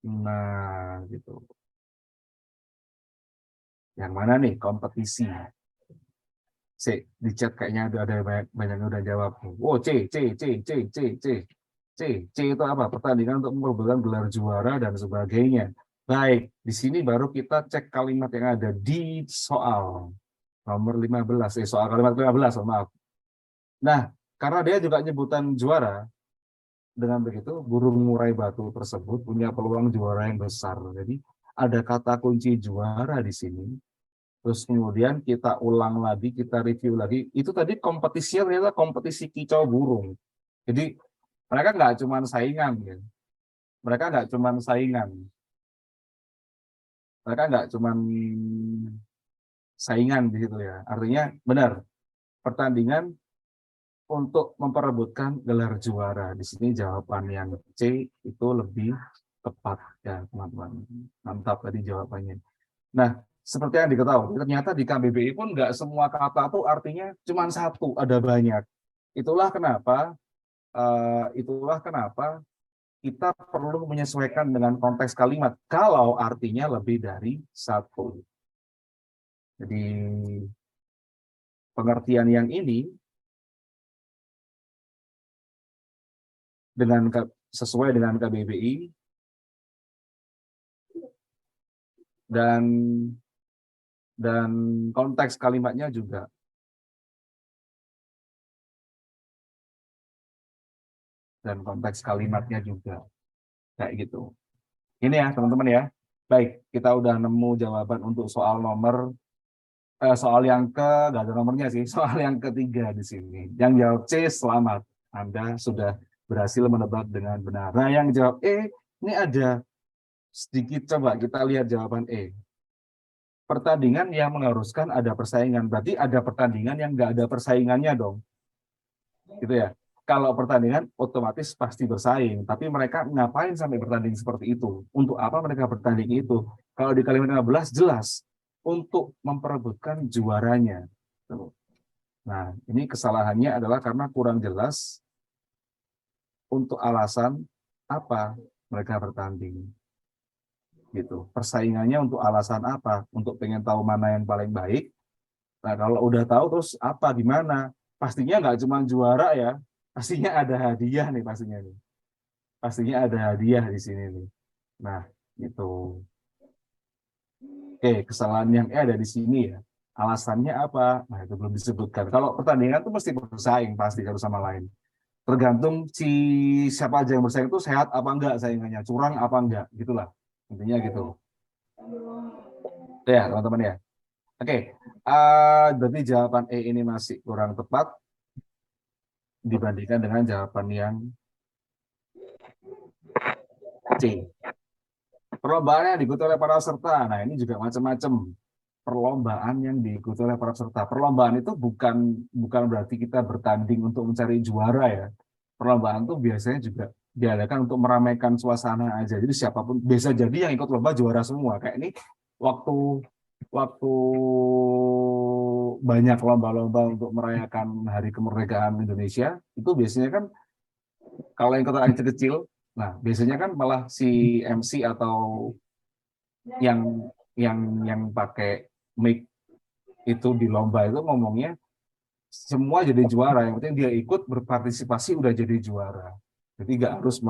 Nah, gitu. Yang mana nih kompetisi? C, di chat kayaknya ada banyak yang udah jawab. Oh, C. C itu apa? Pertandingan untuk memperebutkan gelar juara dan sebagainya. Baik, di sini baru kita cek kalimat yang ada di soal nomor 15. Soal kalimat 15, maaf. Nah, karena dia juga nyebutan juara, dengan begitu, burung murai batu tersebut punya peluang juara yang besar. Jadi ada kata kunci juara di sini. Terus kemudian kita ulang lagi, kita review lagi. Itu tadi kompetisinya ternyata kompetisi kicau burung. Jadi mereka nggak cuma saingan, ya. Mereka nggak cuma saingan. Mereka nggak cuma saingan di situ ya. Artinya benar, pertandingan untuk memperebutkan gelar juara. Di sini jawaban yang C itu lebih tepat ya teman-teman. Mantap tadi jawabannya. Nah, seperti yang diketahui, ternyata di KBBI pun nggak semua kata itu artinya cuma satu, ada banyak. Itulah kenapa kita perlu menyesuaikan dengan konteks kalimat kalau artinya lebih dari satu. Jadi pengertian yang ini dengan sesuai dengan KBBI dan dan konteks kalimatnya juga, kayak gitu. Ini ya teman-teman ya. Baik, kita udah nemu jawaban untuk soal nomor soal yang nggak ada nomornya sih, soal yang ketiga di sini. Yang jawab C, selamat. Anda sudah berhasil menebak dengan benar. Nah, yang jawab E, ini ada sedikit, coba kita lihat jawaban E. Pertandingan yang mengharuskan ada persaingan, berarti ada pertandingan yang nggak ada persaingannya dong. Gitu ya. Kalau pertandingan otomatis pasti bersaing, tapi mereka ngapain sampai bertanding seperti itu? Untuk apa mereka bertanding itu? Kalau di kalimat 15 jelas, untuk memperebutkan juaranya. Nah, ini kesalahannya adalah karena kurang jelas untuk alasan apa mereka bertanding. Gitu. Persaingannya untuk alasan apa? Untuk pengen tahu mana yang paling baik. Nah, kalau udah tahu terus apa, gimana? Pastinya nggak cuma juara ya, pastinya ada hadiah nih pastinya nih. Pastinya ada hadiah di sini nih. Nah, itu. Oke, kesalahan yang ada di sini ya. Alasannya apa? Nah, itu belum disebutkan. Kalau pertandingan itu mesti bersaing pasti satu sama lain. Tergantung si siapa aja yang bersaing itu sehat apa enggak saingannya, curang apa enggak, gitulah. Intinya gitu. Ya, teman-teman ya. Oke, berarti jawaban E ini masih kurang tepat. dibandingkan dengan jawaban yang C. Perlombaan yang diikuti oleh para peserta. Nah, ini juga macam-macam perlombaan yang diikuti oleh para peserta. Perlombaan itu bukan berarti kita bertanding untuk mencari juara ya. Perlombaan itu biasanya juga diadakan untuk meramaikan suasana aja. Jadi siapapun bisa jadi yang ikut lomba juara semua. Kayak ini waktu waktu banyak lomba-lomba untuk merayakan Hari Kemerdekaan Indonesia, itu biasanya kan kalau yang kota kecil-kecil, nah biasanya kan malah si MC atau yang yang pakai mic itu di lomba itu ngomongnya semua jadi juara, yang penting dia ikut berpartisipasi udah jadi juara. Jadi nggak harus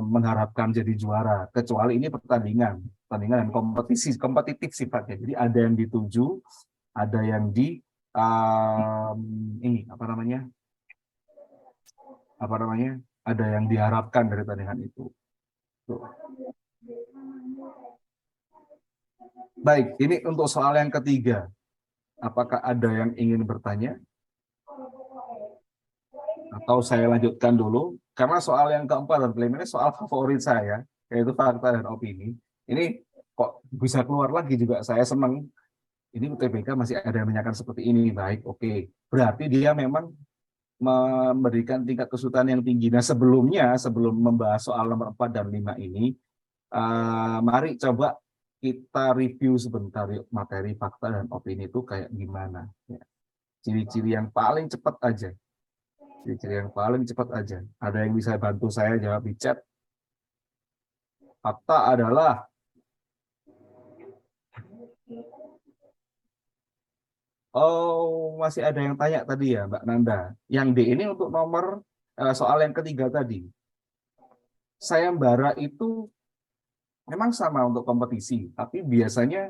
mengharapkan jadi juara, kecuali ini pertandingan dan kompetitif sifatnya. Jadi ada yang dituju, ada yang ini apa namanya, ada yang diharapkan dari pertandingan itu. Tuh. Baik, ini untuk soal yang ketiga. Apakah ada yang ingin bertanya? Atau saya lanjutkan dulu, karena soal yang keempat dan kelima ini soal favorit saya, yaitu fakta dan opini. Ini kok bisa keluar lagi juga, saya senang. Ini UTBK masih ada yang menanyakan seperti ini, baik, oke. Berarti dia memang memberikan tingkat kesulitan yang tinggi. Nah, sebelum membahas soal nomor 4 dan 5 ini, mari coba kita review sebentar yuk, materi fakta dan opini itu kayak gimana. Ya. Ciri-ciri yang paling cepat aja. Ciri-ciri yang paling cepat aja. Ada yang bisa bantu saya jawab di chat? Fakta adalah, oh masih ada yang tanya tadi ya Mbak Nanda. Yang D ini untuk nomor soal yang ketiga tadi. Sayembara itu memang sama untuk kompetisi, tapi biasanya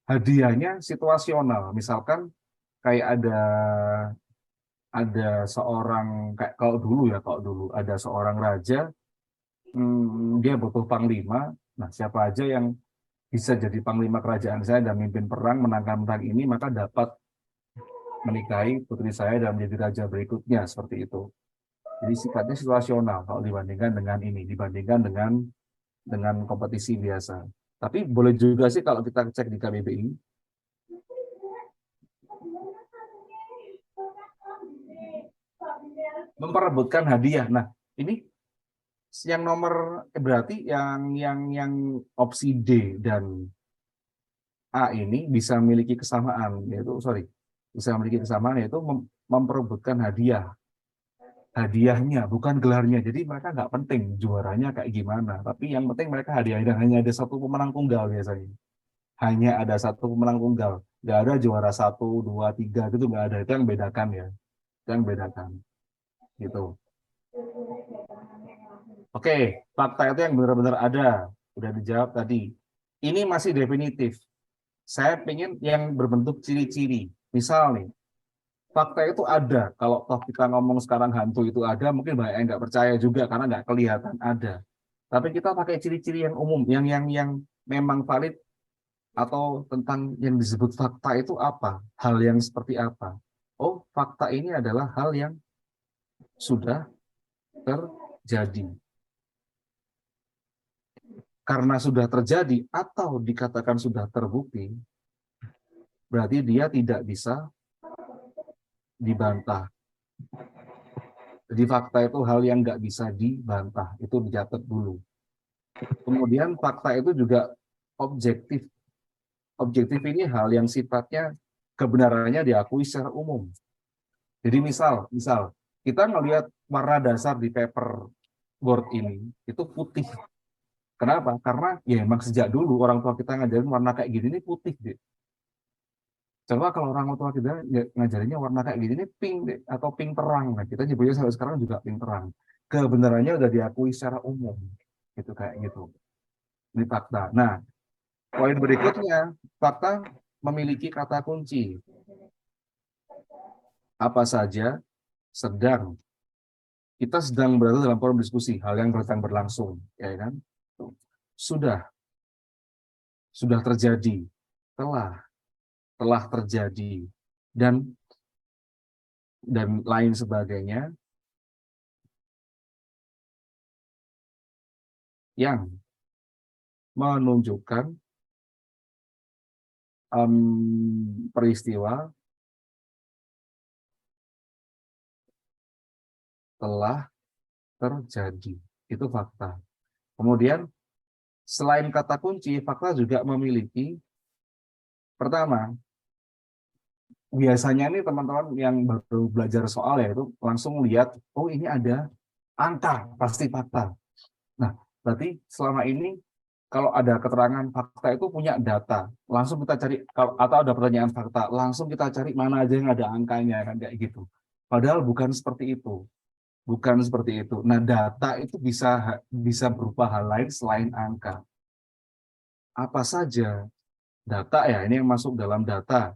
hadiahnya situasional. Misalkan kayak ada seorang, kayak kalau dulu ada seorang raja, dia butuh panglima. Nah, siapa aja yang bisa jadi panglima kerajaan saya dan memimpin perang, menangkan perang ini, maka dapat menikahi putri saya dan menjadi raja berikutnya, seperti itu. Jadi sifatnya situasional kalau dibandingkan dengan ini, dibandingkan dengan kompetisi biasa. Tapi boleh juga sih kalau kita cek di KBBI, memperebutkan hadiah. Nah, ini yang nomor berarti yang opsi D dan A ini bisa memiliki kesamaan, yaitu bisa memiliki kesamaan, yaitu memperebutkan hadiahnya, bukan gelarnya. Jadi mereka nggak penting juaranya kayak gimana, tapi yang penting mereka hadiahnya. Dan hanya ada satu pemenang tunggal biasanya. Hanya ada satu pemenang tunggal. Nggak ada juara 1, 2, 3 gitu, nggak ada. Itu yang bedakan ya. Itu yang bedakan. Gitu. Oke, fakta itu yang benar-benar ada. Udah dijawab tadi. Ini masih definitif. Saya ingin yang berbentuk ciri-ciri. Misal nih, fakta itu ada. Kalau toh kita ngomong sekarang hantu itu ada, mungkin banyak yang nggak percaya juga karena nggak kelihatan ada. Tapi kita pakai ciri-ciri yang umum, yang memang valid, atau tentang yang disebut fakta itu apa? Hal yang seperti apa? Oh, fakta ini adalah hal yang sudah terjadi. Karena sudah terjadi atau dikatakan sudah terbukti, berarti dia tidak bisa dibantah. Jadi fakta itu hal yang nggak bisa dibantah, itu dicatat dulu. Kemudian fakta itu juga objektif. Objektif ini hal yang sifatnya kebenarannya diakui secara umum. Jadi misal kita ngelihat warna dasar di paper board ini itu putih. Kenapa? Karena ya emang sejak dulu orang tua kita ngajarin warna kayak gini ini putih deh. Coba kalau orang tua kita ngajarinnya warna kayak gini ini pink deh, atau pink terang. Nah, kita nyebutnya sampai sekarang juga pink terang. Kebenarannya udah diakui secara umum. Gitu kayak gitu. Ini fakta. Nah, poin berikutnya, fakta memiliki kata kunci. Apa saja sedang kita sedang berada dalam forum diskusi, hal yang sedang berlangsung, ya kan? Sudah terjadi, telah terjadi, dan dan lain sebagainya yang menunjukkan peristiwa telah terjadi. Itu fakta. Kemudian selain kata kunci, fakta juga memiliki, pertama, biasanya nih teman-teman yang baru belajar soal ya itu langsung lihat, oh ini ada angka, pasti fakta. Nah, berarti selama ini kalau ada keterangan fakta itu punya data, langsung kita cari, atau ada pertanyaan fakta, langsung kita cari mana aja yang ada angkanya, kan kayak gitu. Padahal bukan seperti itu. Bukan seperti itu. Nah, data itu bisa berupa hal lain selain angka. Apa saja data ya, ini yang masuk dalam data.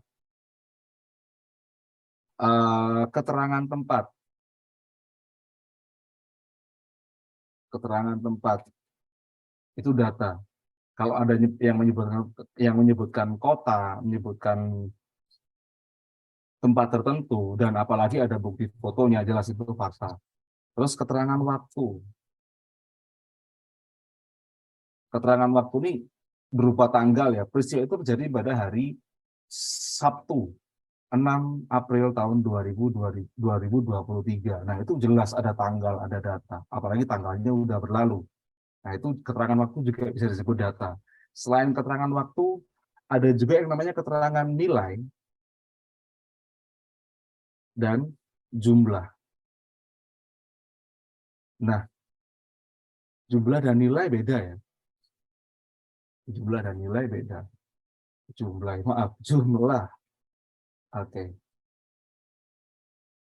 Keterangan tempat. Keterangan tempat itu data. Kalau ada yang menyebutkan kota, menyebutkan tempat tertentu, dan apalagi ada bukti fotonya, jelas itu fakta. Terus keterangan waktu. Keterangan waktu ini berupa tanggal ya. Peristiwa itu terjadi pada hari Sabtu, 6 April tahun 2023. Nah, itu jelas ada tanggal, ada data. Apalagi tanggalnya udah berlalu. Nah, itu keterangan waktu juga bisa disebut data. Selain keterangan waktu, ada juga yang namanya keterangan nilai dan jumlah. Nah, jumlah dan nilai beda ya. Jumlah dan nilai beda. Jumlah. Oke.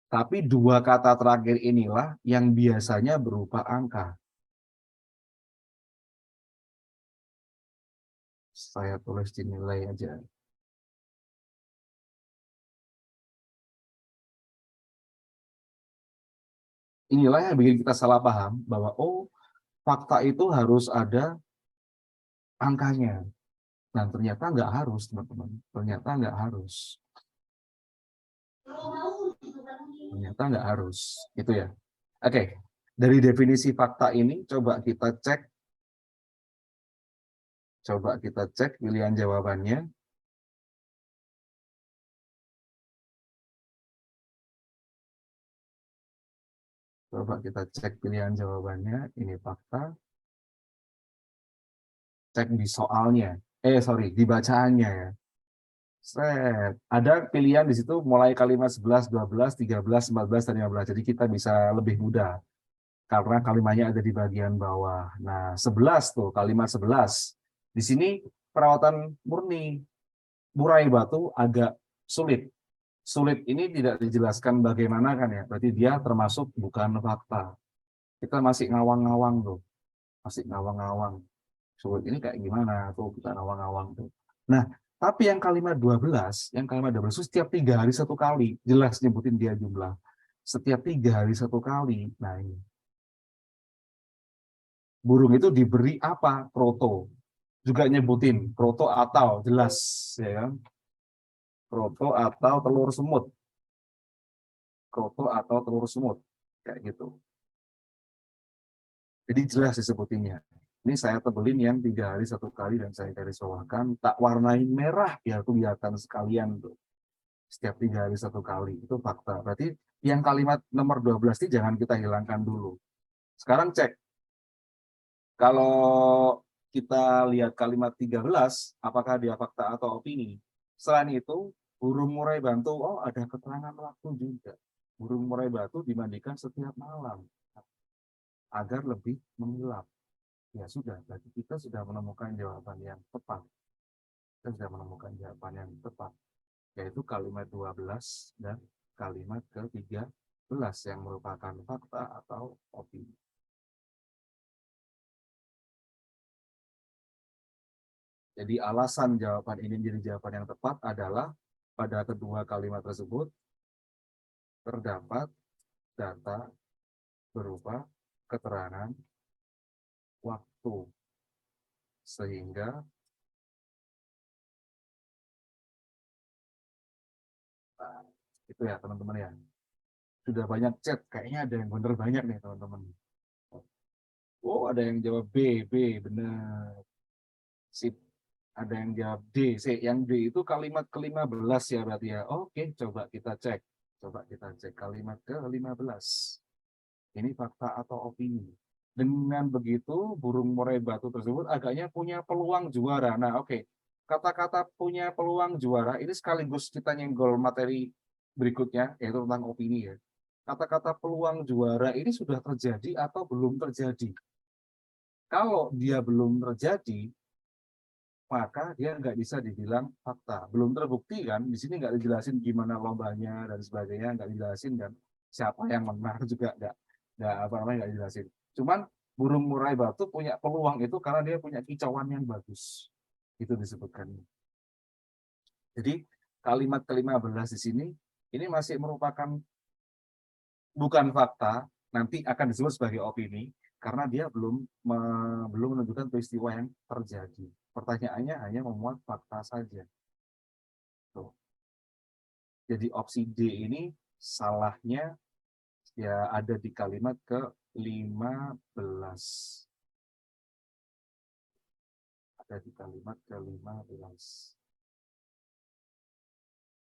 Tapi dua kata terakhir inilah yang biasanya berupa angka. Saya tulis di nilai aja. Inilah yang bikin kita salah paham bahwa oh, fakta itu harus ada angkanya. Dan ternyata nggak harus, teman-teman. Ternyata nggak harus. Ternyata nggak harus. Itu ya. Oke. Dari definisi fakta ini, coba kita cek pilihan jawabannya. Coba kita cek pilihan jawabannya. Ini fakta. Cek di soalnya. Sorry, di bacaannya ya. Set. Ada pilihan di situ mulai kalimat 11, 12, 13, 14, dan 15. Jadi kita bisa lebih mudah. Karena kalimatnya ada di bagian bawah. Nah, 11 tuh, kalimat 11. Di sini perawatan murni. Murai batu agak sulit. Sulit ini tidak dijelaskan bagaimana kan ya. Berarti dia termasuk bukan fakta. Kita masih ngawang-ngawang tuh. Masih ngawang-ngawang. Sulit ini kayak gimana tuh, kita ngawang-ngawang tuh. Nah, tapi yang kalimat 12 itu setiap 3 hari satu kali, jelas nyebutin dia jumlah. Setiap 3 hari satu kali. Nah ini. Burung itu diberi apa? Proto. Juga nyebutin proto atau jelas ya kan? Proto atau telur semut. Proto atau telur semut. Kayak gitu. Jadi jelas disebutinnya. Ini saya tebelin yang 3 hari satu kali dan saya garis bawakan. Tak warnai merah biar kelihatan sekalian tuh. Setiap 3 hari satu kali. Itu fakta. Berarti yang kalimat nomor 12 ini jangan kita hilangkan dulu. Sekarang cek. Kalau kita lihat kalimat 13, apakah dia fakta atau opini? Selain itu, burung murai batu, oh ada keterangan waktu juga. Burung murai batu dimandikan setiap malam agar lebih mengilap. Ya sudah, berarti kita sudah menemukan jawaban yang tepat. Kita sudah menemukan jawaban yang tepat, yaitu kalimat 12 dan kalimat ke-13 yang merupakan fakta atau opini. Jadi alasan jawaban ini menjadi jawaban yang tepat adalah pada kedua kalimat tersebut terdapat data berupa keterangan waktu. Sehingga itu ya teman-teman ya. Sudah banyak chat, kayaknya ada yang bener banyak nih teman-teman. Oh, ada yang jawab B benar. Sip. Ada yang jawab D. Yang D itu kalimat ke-15 ya berarti ya. Oke, coba kita cek. Coba kita cek kalimat ke-15. Ini fakta atau opini. Dengan begitu, burung murai batu tersebut agaknya punya peluang juara. Nah, oke. Kata-kata punya peluang juara ini sekaligus kita nyenggol materi berikutnya, yaitu tentang opini ya. Kata-kata peluang juara ini sudah terjadi atau belum terjadi? Kalau dia belum terjadi, maka dia nggak bisa dibilang fakta. Belum terbukti kan, di sini nggak dijelasin gimana lombanya dan sebagainya, nggak dijelasin kan, siapa yang menang juga nggak apa namanya nggak dijelasin. Cuman burung murai batu punya peluang itu karena dia punya kicauan yang bagus, itu disebutkan. Jadi kalimat ke-15 di sini ini masih merupakan bukan fakta, nanti akan disebut sebagai opini karena dia belum menunjukkan peristiwa yang terjadi. Pertanyaannya hanya memuat fakta saja. Tuh. Jadi opsi D ini salahnya ya ada di kalimat ke-15. Ada di kalimat ke-15.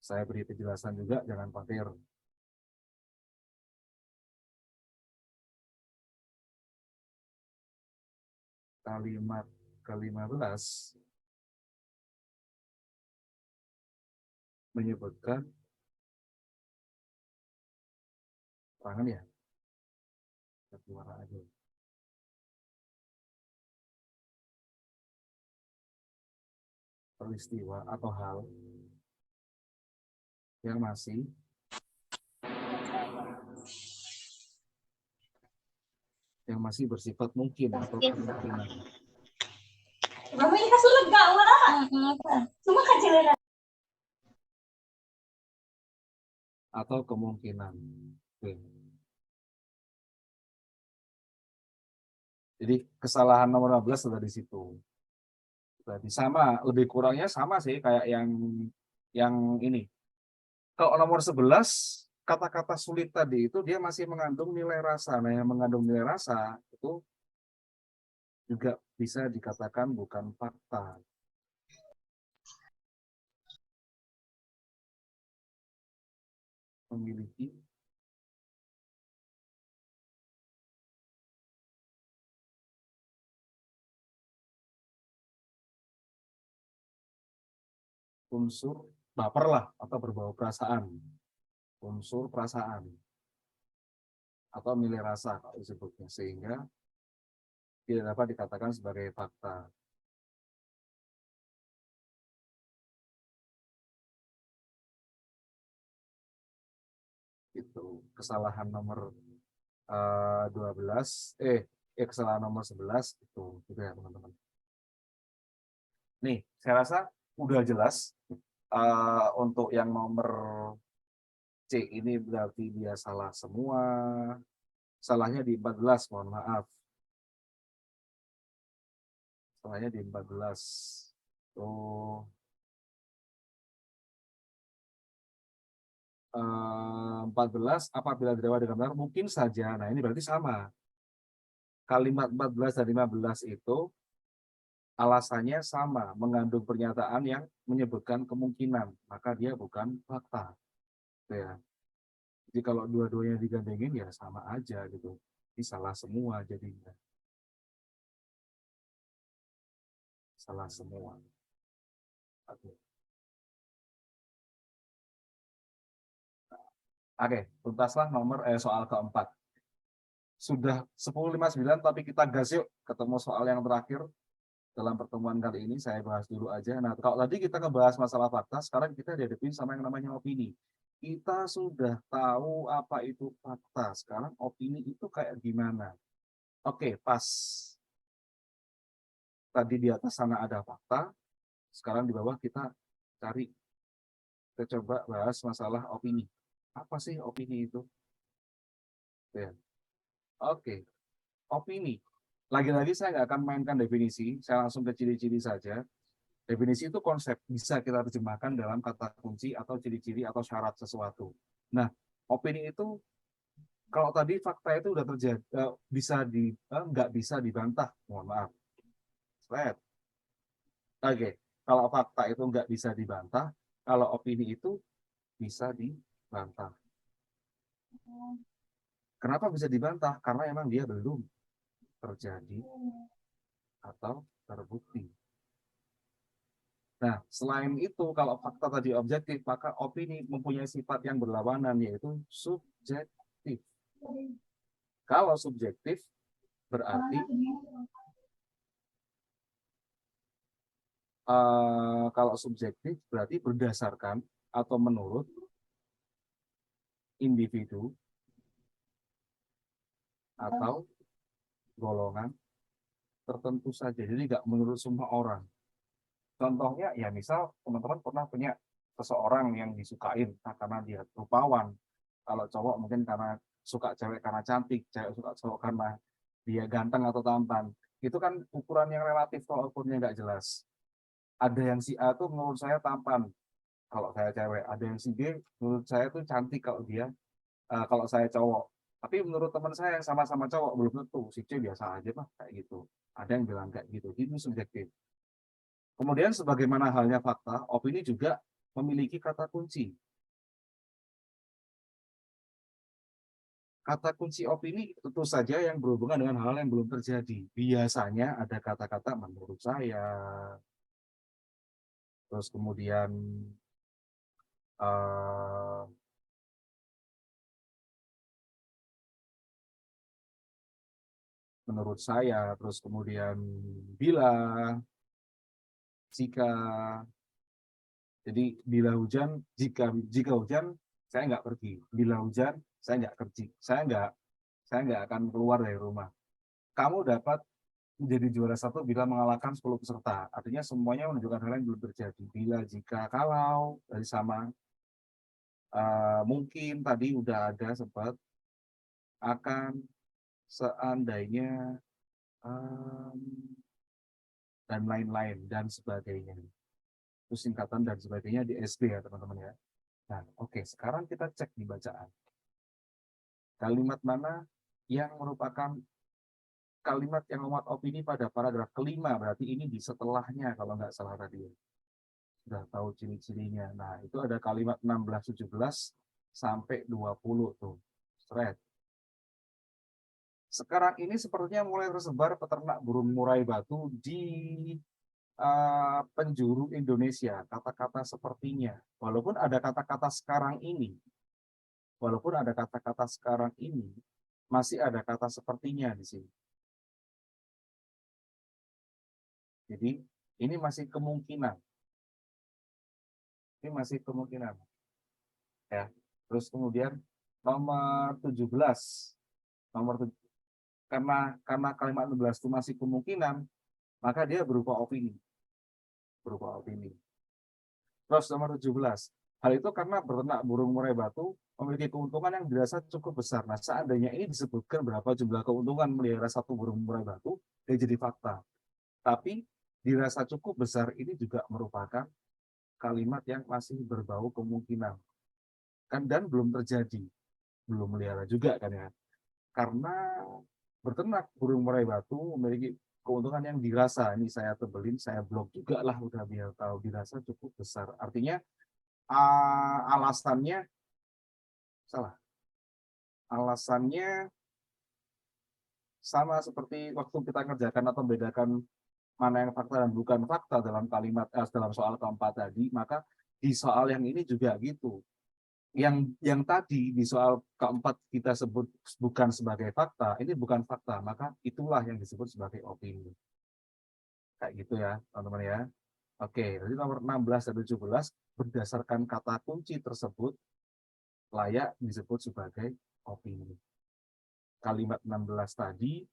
Saya beri penjelasan juga, jangan khawatir. Kalimat ke-15 menyebutkan tangan ya, warna aja. Peristiwa atau hal yang masih bersifat mungkin atau kemungkinan. Atau kemungkinan. Oke. Jadi kesalahan nomor 15 sudah di situ. Berarti sama, lebih kurangnya sama sih kayak yang ini. Kalau nomor 11 kata-kata sulit tadi itu dia masih mengandung nilai rasa. Nah, yang mengandung nilai rasa itu juga bisa dikatakan bukan fakta. Memiliki unsur baper lah atau berbau perasaan. Unsur perasaan atau nilai rasa kalau disebutnya, sehingga tidak dapat dikatakan sebagai fakta. Itu kesalahan nomor 12 kesalahan nomor 11 itu gitu ya teman-teman. Nih, saya rasa udah jelas untuk yang nomor C ini berarti dia salah semua. Salahnya di 14, mohon maaf. Salahnya di 14. Oh, 14 apabila dirawat dengan benar mungkin saja. Nah, ini berarti sama. Kalimat 14 dan 15 itu alasannya sama, mengandung pernyataan yang menyebutkan kemungkinan, maka dia bukan fakta. Ya. Jadi kalau dua-duanya digandengin ya sama aja gitu. Ini salah semua jadinya. Salah semua. Oke. Oke, tuntaslah soal keempat. Sudah 10.59 tapi kita gas yuk ketemu soal yang terakhir dalam pertemuan kali ini. Saya bahas dulu aja. Nah, kalau tadi kita ngebahas masalah fakta, sekarang kita dihadapin sama yang namanya opini. Kita sudah tahu apa itu fakta. Sekarang opini itu kayak gimana? Oke, pas. Tadi di atas sana ada fakta, sekarang di bawah kita cari. Kita coba bahas masalah opini. Apa sih opini itu? Ya. Oke, opini. Lagi-lagi saya nggak akan mainkan definisi, saya langsung ke ciri-ciri saja. Definisi itu konsep, bisa kita terjemahkan dalam kata kunci atau ciri-ciri atau syarat sesuatu. Nah, opini itu Kalau tadi fakta itu udah terjadi, nggak bisa dibantah, mohon maaf. Right. Oke, kalau fakta itu nggak bisa dibantah, kalau opini itu bisa dibantah. Kenapa bisa dibantah? Karena emang dia belum terjadi atau terbukti. Nah, selain itu, kalau fakta tadi objektif, maka opini mempunyai sifat yang berlawanan, yaitu subjektif. Kalau subjektif, berarti kalau subjektif berarti berdasarkan atau menurut individu atau golongan tertentu saja. Jadi nggak menurut semua orang. Contohnya ya misal teman-teman pernah punya seseorang yang disukain karena dia rupawan. Kalau cowok mungkin karena suka cewek karena cantik, cewek suka cowok karena dia ganteng atau tampan. Itu kan ukuran yang relatif kalau ukurnya nggak jelas. Ada yang si A tuh menurut saya tampan kalau saya cewek, ada yang si B menurut saya tuh cantik kalau dia kalau saya cowok. Tapi menurut teman saya yang sama-sama cowok belum tentu si C biasa aja lah kayak gitu. Ada yang bilang kayak gitu. Itu subjektif. Kemudian sebagaimana halnya fakta, opini juga memiliki kata kunci. Kata kunci opini tentu saja yang berhubungan dengan hal yang belum terjadi. Biasanya ada kata-kata menurut saya, terus kemudian uh, menurut saya, terus kemudian bila, jika. Jadi jika hujan saya nggak pergi. Bila hujan saya nggak kerja. Saya nggak akan keluar dari rumah. Kamu dapat menjadi juara satu bila mengalahkan 10 peserta. Artinya semuanya menunjukkan hal yang belum terjadi. Bila, jika, kalau dari sama mungkin tadi udah ada sempat akan seandainya um, dan lain-lain dan sebagainya. Itu singkatan dan sebagainya di SD ya teman-teman ya. Nah, oke, sekarang kita cek di bacaan. Kalimat mana yang merupakan kalimat yang memuat opini pada paragraf kelima, berarti ini di setelahnya kalau nggak salah tadi. Sudah tahu ciri-cirinya. Nah, itu ada kalimat 16-17 sampai 20 tuh. Straight. Sekarang ini sepertinya mulai tersebar peternak burung murai batu di penjuru Indonesia. Kata-kata sepertinya. Walaupun ada kata-kata sekarang ini, masih ada kata sepertinya di sini. Jadi, ini masih kemungkinan. Ini masih kemungkinan. Ya. Terus kemudian nomor 17. Nomor 7, karena kalimat 16 itu masih kemungkinan, maka dia berupa opini. Berupa opini. Terus nomor 17. Hal itu karena beternak burung murai batu memiliki keuntungan yang dirasa cukup besar. Nah, seandainya ini disebutkan berapa jumlah keuntungan melihara satu burung murai batu, dia jadi fakta. Tapi dirasa cukup besar ini juga merupakan kalimat yang masih berbau kemungkinan. Kan dan belum terjadi, belum melihara juga kan ya. Karena berternak burung murai batu memiliki keuntungan yang dirasa, ini saya tebelin, saya blok juga lah udah biar tahu, dirasa cukup besar. Artinya alasannya salah. Alasannya sama seperti waktu kita kerjakan atau membedakan mana yang fakta dan bukan fakta dalam dalam soal keempat tadi, maka di soal yang ini juga gitu. Yang tadi di soal keempat kita sebut bukan sebagai fakta, ini bukan fakta, maka itulah yang disebut sebagai opini. Kayak gitu ya, teman-teman ya. Oke, jadi nomor 16 dan 17 berdasarkan kata kunci tersebut layak disebut sebagai opini. Kalimat 16 tadi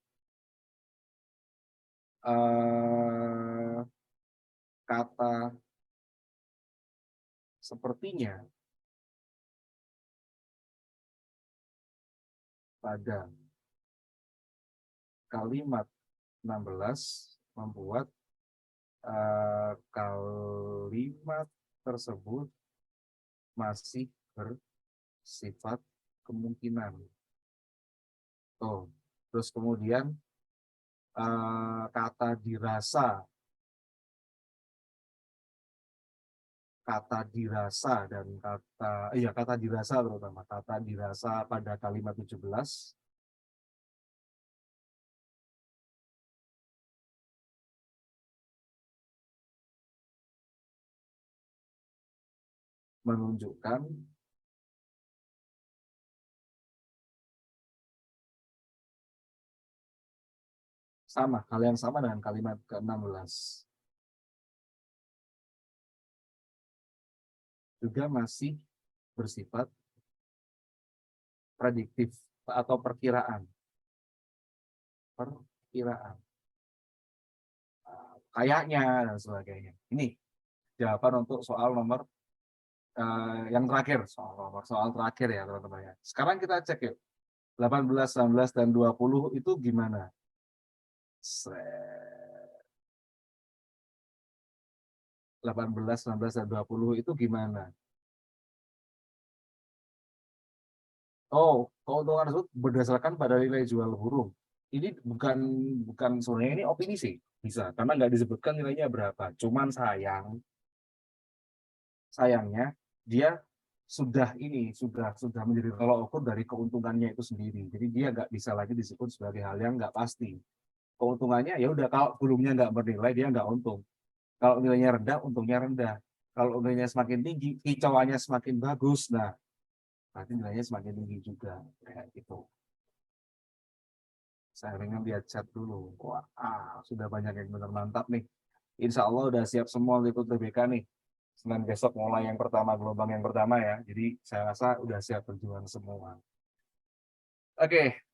kata sepertinya pada kalimat 16 membuat kalimat tersebut masih bersifat kemungkinan. Oh, terus kemudian kata dirasa, dan kata dirasa terutama kata dirasa pada kalimat 17 menunjukkan hal yang sama dengan kalimat ke-16. Juga masih bersifat prediktif atau perkiraan. Kayaknya dan sebagainya. Ini jawaban untuk soal nomor yang terakhir, soal terakhir ya teman-teman ya. Sekarang kita cek yuk. 18, 19, dan 20 itu gimana? 18, 19, dan 20 itu gimana? Oh, keuntungan tersebut berdasarkan pada nilai jual burung. Ini bukan sebenarnya ini opini sih, bisa karena nggak disebutkan nilainya berapa. Cuman sayangnya dia sudah menjadi tolak ukur dari keuntungannya itu sendiri. Jadi dia nggak bisa lagi disebut sebagai hal yang nggak pasti. Keuntungannya ya udah, kalau burungnya nggak bernilai dia nggak untung. Kalau nilainya rendah, untungnya rendah. Kalau nilainya semakin tinggi, kicauannya semakin bagus. Nah, nanti nilainya semakin tinggi juga kayak gitu. Saya pengen lihat chat dulu. Wah, sudah banyak yang benar mantap nih. Insya Allah udah siap semua untuk TBK nih. Senin besok mulai yang pertama, gelombang yang pertama ya. Jadi saya rasa udah siap berjuang semua. Oke,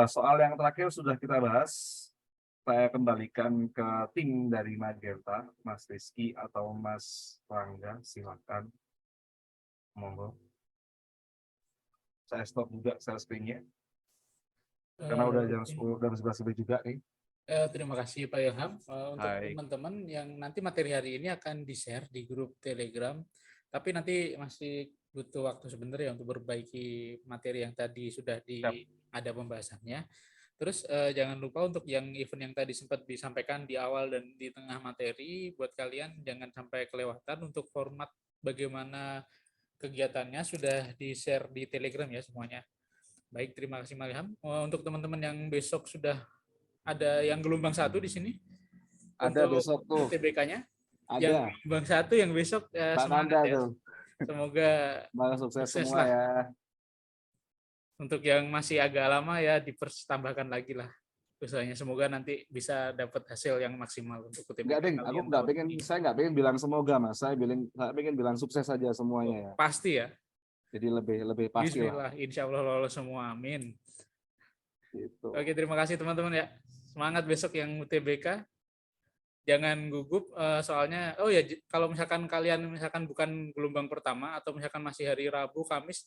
soal yang terakhir sudah kita bahas. Saya kembalikan ke tim dari Magenta, Mas Rizky atau Mas Rangga, silakan. Monggo. Saya stop juga share screen-nya. Karena udah jam 10 dan 11 lebih juga nih. Terima kasih Pak Ilham. Untuk teman-teman yang nanti materi hari ini akan di-share di grup Telegram, tapi nanti masih butuh waktu sebentar ya untuk memperbaiki materi yang tadi sudah ada pembahasannya. Terus jangan lupa untuk yang event yang tadi sempat disampaikan di awal dan di tengah materi, buat kalian jangan sampai kelewatan untuk format bagaimana kegiatannya sudah di-share di Telegram ya semuanya. Baik, terima kasih Pak Ilham. Untuk teman-teman yang besok sudah ada yang gelombang 1 di sini. Ada untuk besok tuh. TBK-nya. Ada. Yang gelombang 1 yang besok semangat ya. Tuh. Semoga sukses semua lah. Ya. Untuk yang masih agak lama ya ditambahkan lagi lah usahanya. Semoga nanti bisa dapat hasil yang maksimal untuk TBK. Saya nggak pengen bilang semoga Mas. Saya pengen bilang sukses saja semuanya ya. Pasti ya. Jadi lebih pasti lah. Insya Allah lolos semua. Amin. Gitu. Oke, terima kasih teman-teman ya. Semangat besok yang UTBK. Jangan gugup soalnya kalau misalkan kalian bukan gelombang pertama atau misalkan masih hari Rabu, Kamis,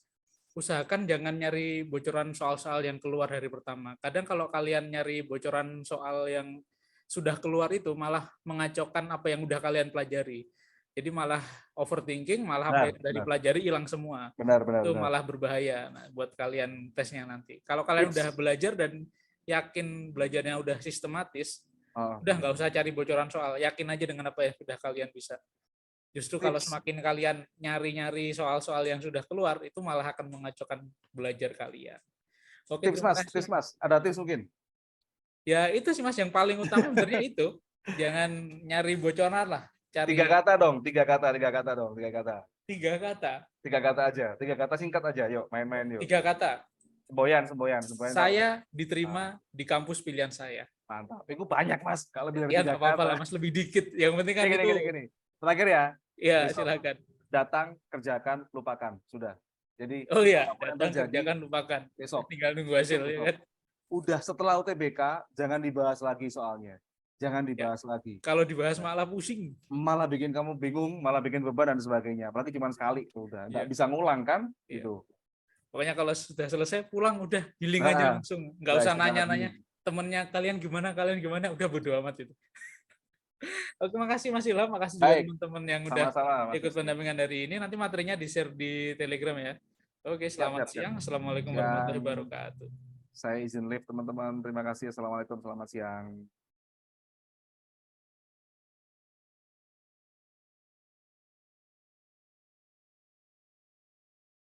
usahakan jangan nyari bocoran soal-soal yang keluar hari pertama. Kadang kalau kalian nyari bocoran soal yang sudah keluar itu malah mengacaukan apa yang udah kalian pelajari. Jadi malah overthinking, malah apa yang dari pelajari hilang semua. Itu malah berbahaya buat kalian tesnya nanti. Kalau kalian udah belajar dan yakin belajarnya udah sistematis, udah nggak usah cari bocoran soal, yakin aja dengan apa yang sudah kalian bisa. Justru kalau semakin kalian nyari-nyari soal-soal yang sudah keluar, itu malah akan mengacaukan belajar kalian. Oke, tips mas, ada tips mungkin? Ya itu sih mas, yang paling utama sebenarnya itu, jangan nyari bocoran lah. Tiga kata dong. Tiga kata. Tiga kata aja, 3 kata singkat aja, yuk main-main yuk. 3 kata. Semboyan. Saya diterima di kampus pilihan saya. Mantap. Itu banyak mas. Kalau bilang ya, 3 kata. Mas lebih dikit. Yang penting kan gini. Terakhir ya. Iya, silakan. Datang, kerjakan, lupakan. Sudah. Jadi. Oh iya. Datang, kerjakan, lupakan. Besok. Tinggal nunggu hasil. Ya kan? Udah setelah UTBK, jangan dibahas lagi soalnya. Jangan dibahas lagi. Kalau dibahas malah pusing. Malah bikin kamu bingung, malah bikin beban dan sebagainya. Berarti cuma sekali. Udah. Nggak bisa ngulang kan? Gitu. Pokoknya kalau sudah selesai pulang udah healing aja langsung, nggak usah nanya-nanya temennya kalian gimana, udah bodo amat itu. Oke, makasih Mas Ilham, makasih juga teman-teman yang udah ikut pendampingan dari ini. Nanti materinya di-share di Telegram ya. Oke, Siap, selamat siap, siap. siang. Assalamualaikum Siang. warahmatullahi wabarakatuh. Saya izin live teman-teman. Terima kasih. Assalamualaikum. Selamat siang.